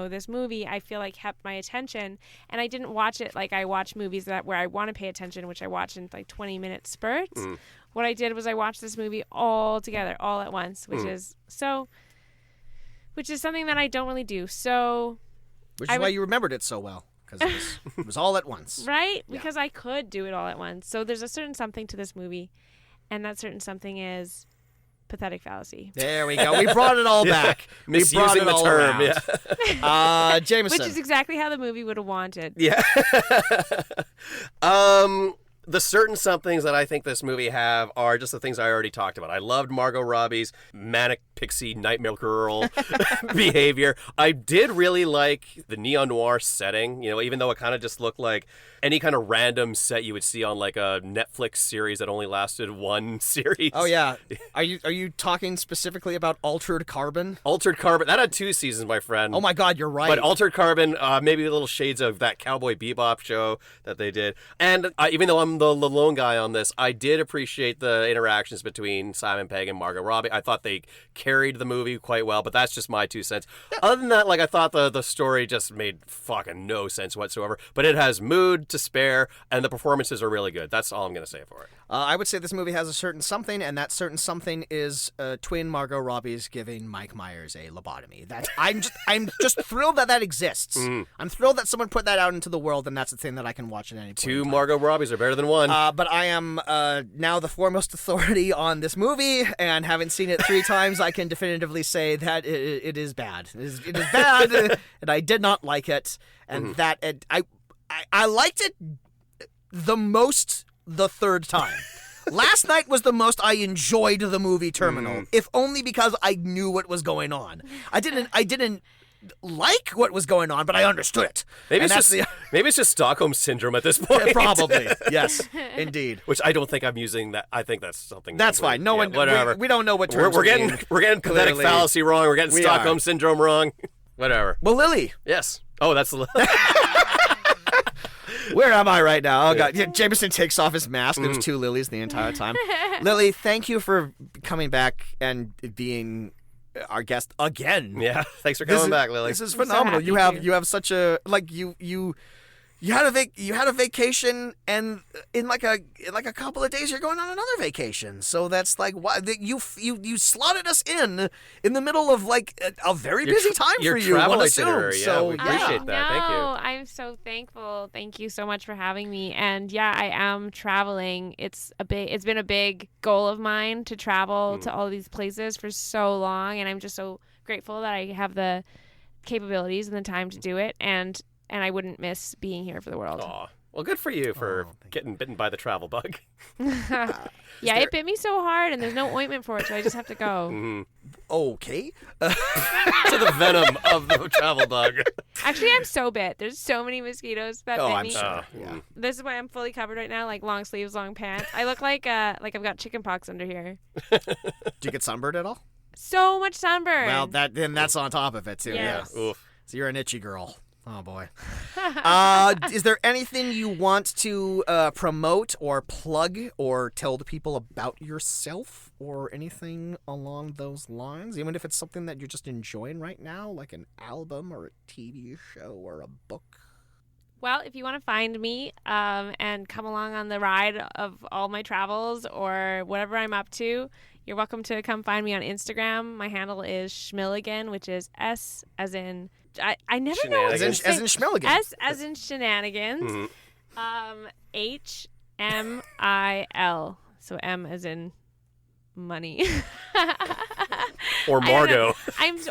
Speaker 3: This movie I feel like kept my attention, and I didn't watch it like I watch movies where I want to pay attention, which I watch in 20-minute spurts. What I did was I watched this movie all together, all at once, which is something that I don't really do. So,
Speaker 1: which is why you remembered it so well, because it was all at once,
Speaker 3: right? Because I could do it all at once. So there's a certain something to this movie. And that certain something is pathetic fallacy.
Speaker 1: There we go. We brought it all back.
Speaker 2: Misusing the term,
Speaker 1: yeah. Jameson.
Speaker 3: Which is exactly how the movie would have wanted.
Speaker 2: Yeah. The certain somethings that I think this movie have are just the things I already talked about. I loved Margot Robbie's manic pixie nightmare girl behavior. I did really like the neo-noir setting, even though it kind of just looked like any kind of random set you would see on like a Netflix series that only lasted one series.
Speaker 1: Oh yeah. Are you talking specifically about Altered Carbon?
Speaker 2: Altered Carbon, that had 2 seasons, my friend.
Speaker 1: Oh my God, you're right.
Speaker 2: But Altered Carbon, maybe little shades of that Cowboy Bebop show that they did. And even though I'm the lone guy on this, I did appreciate the interactions between Simon Pegg and Margot Robbie. I thought they carried the movie quite well, but that's just my 2 cents. Other than that, I thought the story just made fucking no sense whatsoever. But it has mood to spare, and the performances are really good. That's all I'm going to say for it.
Speaker 1: I would say this movie has a certain something, and that certain something is twin Margot Robbie's giving Mike Myers a lobotomy. I'm just thrilled that exists. I'm thrilled that someone put that out into the world, and that's the thing that I can watch at any point.
Speaker 2: 2 Margot Robbies are better than 1.
Speaker 1: But I am now the foremost authority on this movie, and having seen it 3 times, I can definitively say that it is bad. It is bad, and I did not like it, and I liked it the most the 3rd time. Last night was the most I enjoyed the movie Terminal, if only because I knew what was going on. I didn't like what was going on, but I understood it.
Speaker 2: Maybe it's just Stockholm Syndrome at this point.
Speaker 1: Probably, yes, indeed.
Speaker 2: Which I don't think I'm using that. I think that's something.
Speaker 1: That's fine. No one.
Speaker 2: Whatever.
Speaker 1: We don't know what terms
Speaker 2: we're getting pathetic fallacy wrong. We're getting Stockholm Syndrome wrong. Whatever.
Speaker 1: Well, Lily.
Speaker 2: Yes. Oh, that's the.
Speaker 1: Where am I right now? Oh, God. Yeah, Jameson takes off his mask. There's 2 Lilies the entire time. Lily, thank you for coming back and being our guest again.
Speaker 2: Yeah, thanks for coming back, Lily.
Speaker 1: This is phenomenal.
Speaker 3: So
Speaker 1: you have such a you had a vacation, and in like a couple of days you're going on another vacation. So that's why you slotted us in the middle of a very busy time for you.
Speaker 2: Travel
Speaker 1: one assumes.
Speaker 2: itinerary. Yeah,
Speaker 1: so
Speaker 2: we appreciate that. Thank you.
Speaker 3: I'm so thankful. Thank you so much for having me. And yeah, I am traveling. It's been a big goal of mine to travel to all these places for so long, and I'm just so grateful that I have the capabilities and the time to do it, and I wouldn't miss being here for the world.
Speaker 2: Aw. Well, good for you for getting bitten by the travel bug.
Speaker 3: Yeah, it bit me so hard, and there's no ointment for it, so I just have to go.
Speaker 1: Okay.
Speaker 2: To the venom of the travel bug.
Speaker 3: Actually, I'm so bit. There's so many mosquitoes that bit
Speaker 1: I'm
Speaker 3: me.
Speaker 1: sure. Yeah.
Speaker 3: This is why I'm fully covered right now, long sleeves, long pants. I look like I've got chicken pox under here.
Speaker 1: Do you get sunburned at all?
Speaker 3: So much sunburn.
Speaker 1: Well, that's on top of it too.
Speaker 3: Yes.
Speaker 1: Yeah. Oof. So you're an itchy girl. Oh boy. Is there anything you want to promote or plug or tell the people about yourself or anything along those lines? Even if it's something that you're just enjoying right now, like an album or a TV show or a book?
Speaker 3: Well, if you want to find me and come along on the ride of all my travels or whatever I'm up to, you're welcome to come find me on Instagram. My handle is Shmil again, which is S as in I never know what to
Speaker 2: Shenanigans.
Speaker 3: say.
Speaker 1: As in Shmil again.
Speaker 3: S as in shenanigans. HMIL. So M as in money.
Speaker 2: Or Margot.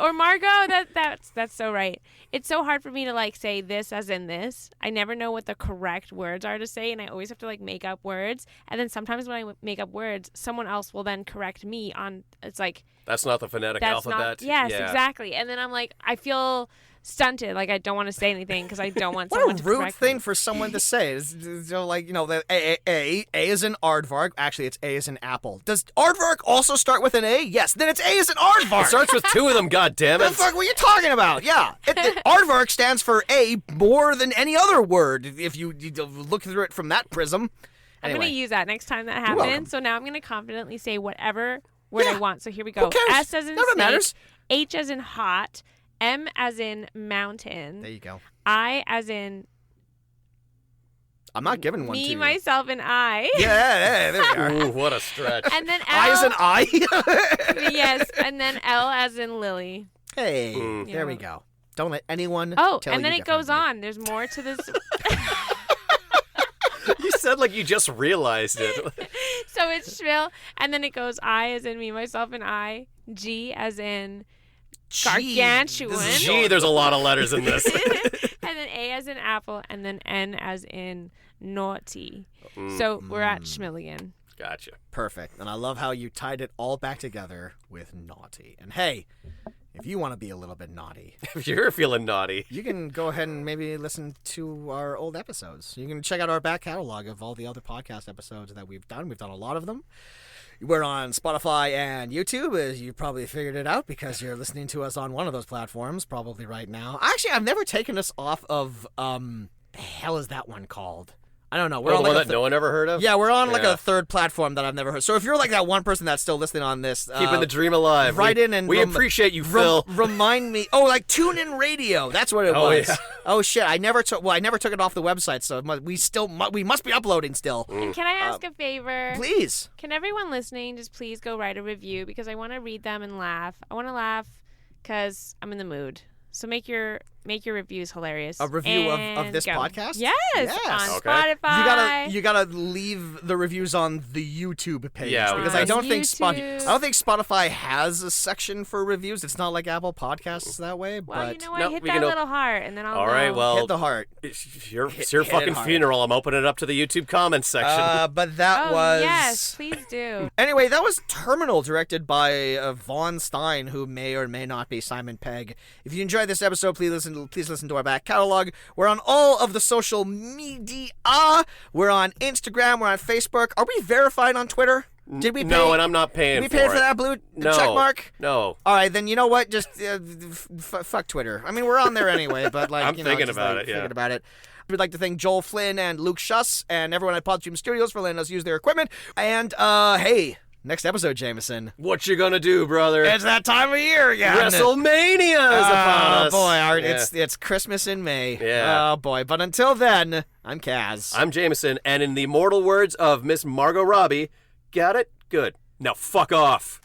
Speaker 3: Or Margot. That's so right. It's so hard for me to like say this as in this. I never know what the correct words are to say, and I always have to like make up words. And then sometimes when I make up words, someone else will then correct me on. It's like
Speaker 2: That's not the phonetic
Speaker 3: that's
Speaker 2: alphabet.
Speaker 3: not. Yes,
Speaker 2: Yeah.
Speaker 3: exactly. And then I'm like, I feel stunted. Like I don't want to say anything because I don't want
Speaker 1: What
Speaker 3: someone
Speaker 1: a
Speaker 3: to
Speaker 1: rude
Speaker 3: correct
Speaker 1: thing
Speaker 3: me.
Speaker 1: for someone to say. The A is in aardvark. Actually, it's A is in apple. Does aardvark also start with an A? Yes. Then it's A is in aardvark.
Speaker 2: It starts with 2 of them, goddammit.
Speaker 1: What the fuck were you talking about? Yeah. Aardvark stands for A more than any other word if you look through it from that prism.
Speaker 3: I'm
Speaker 1: Anyway.
Speaker 3: going to use that next time that
Speaker 1: welcome.
Speaker 3: happens. So now I'm going to confidently say whatever word I want. So here we go.
Speaker 1: Who cares?
Speaker 3: S as in
Speaker 1: None of it
Speaker 3: snake,
Speaker 1: matters.
Speaker 3: H as in hot, M as in mountain,
Speaker 1: There you go.
Speaker 3: I as in
Speaker 1: I'm not giving one to
Speaker 3: me,
Speaker 1: you.
Speaker 3: myself, and I.
Speaker 1: Yeah, there we are.
Speaker 2: Ooh, what a stretch.
Speaker 3: And then L.
Speaker 1: I is an I.
Speaker 3: Yes, and then L as in Lily.
Speaker 1: Hey,
Speaker 2: Mm.
Speaker 1: there we go. Don't let anyone
Speaker 3: Oh,
Speaker 1: tell
Speaker 3: and then
Speaker 1: you
Speaker 3: it goes
Speaker 1: differently.
Speaker 3: on. There's more to this.
Speaker 2: You said like you just realized it.
Speaker 3: So it's Shmil, and then it goes I as in me, myself, and I. G as in
Speaker 1: Gee,
Speaker 3: gargantuan.
Speaker 1: this is
Speaker 2: Gee, there's a lot of letters in this.
Speaker 3: and then A as in apple, and then N as in naughty. So we're at Shmil again.
Speaker 2: Gotcha.
Speaker 1: Perfect. And I love how you tied it all back together with naughty. And hey, if you want to be a little bit naughty,
Speaker 2: If you're feeling naughty.
Speaker 1: you can go ahead and maybe listen to our old episodes. You can check out our back catalog of all the other podcast episodes that we've done. We've done a lot of them. We're on Spotify and YouTube, as you probably figured it out because you're listening to us on one of those platforms probably right now. Actually, I've never taken us off of, the hell is that one called? I don't know. We're
Speaker 2: Oh,
Speaker 1: on
Speaker 2: the
Speaker 1: like
Speaker 2: one
Speaker 1: a
Speaker 2: that no one ever heard of?
Speaker 1: Yeah, we're on like
Speaker 2: Yeah.
Speaker 1: a third platform that I've never heard. So if you're like that one person that's still listening on this,
Speaker 2: Keeping the dream alive.
Speaker 1: write in and
Speaker 2: we appreciate you, Phil.
Speaker 1: Remind me. Oh, like TuneIn Radio. That's what it
Speaker 2: Oh,
Speaker 1: was.
Speaker 2: yeah.
Speaker 1: Oh shit! I never took it off the website, so we must be uploading still.
Speaker 3: And can I ask a favor?
Speaker 1: Please.
Speaker 3: Can everyone listening just please go write a review because I want to read them and laugh. I want to laugh because I'm in the mood. So make your reviews hilarious.
Speaker 1: A review of
Speaker 3: And
Speaker 1: this
Speaker 3: go.
Speaker 1: podcast?
Speaker 3: Yes.
Speaker 1: Yes.
Speaker 3: On
Speaker 2: Okay.
Speaker 3: Spotify.
Speaker 1: You gotta leave the reviews on the YouTube page
Speaker 2: Yeah,
Speaker 1: because
Speaker 2: on
Speaker 1: I don't think
Speaker 3: YouTube.
Speaker 1: Spotify has a section for reviews. It's not like Apple Podcasts that way.
Speaker 3: Well,
Speaker 1: but
Speaker 3: you know what?
Speaker 2: No,
Speaker 3: Hit
Speaker 2: we
Speaker 3: that
Speaker 2: can
Speaker 3: little heart, and then I'll
Speaker 2: All
Speaker 3: know.
Speaker 2: right, well,
Speaker 1: hit the heart.
Speaker 2: it's your
Speaker 1: hit
Speaker 2: fucking
Speaker 1: it hard.
Speaker 2: funeral. I'm opening it up to the YouTube comments section.
Speaker 1: But that
Speaker 3: Oh,
Speaker 1: was
Speaker 3: yes, please do.
Speaker 1: Anyway, that was Terminal, directed by Vaughn Stein, who may or may not be Simon Pegg. If you enjoyed this episode, please listen to our back catalog. We're on all of the social media. We're on Instagram. We're on Facebook. Are we verified on Twitter? Did we pay?
Speaker 2: No, and I'm not paying
Speaker 1: Did we pay for
Speaker 2: it.
Speaker 1: that blue
Speaker 2: No.
Speaker 1: check mark?
Speaker 2: No.
Speaker 1: All right, then you know what? Just fuck Twitter. I mean, we're on there anyway, but like,
Speaker 2: I'm
Speaker 1: you know,
Speaker 2: thinking
Speaker 1: just,
Speaker 2: about
Speaker 1: like,
Speaker 2: it, yeah.
Speaker 1: Thinking about it. We'd like to thank Joel Flynn and Luke Schuss and everyone at Podstream Studios for letting us use their equipment. And hey, next episode, Jameson.
Speaker 2: What you gonna do, brother?
Speaker 1: It's that time of year again.
Speaker 2: WrestleMania is upon us.
Speaker 1: Boy,
Speaker 2: Yeah.
Speaker 1: it's Christmas in May.
Speaker 2: Yeah.
Speaker 1: Oh boy, but until then, I'm Kaz.
Speaker 2: I'm Jameson, and in the immortal words of Miss Margot Robbie, got it? Good. Now fuck off.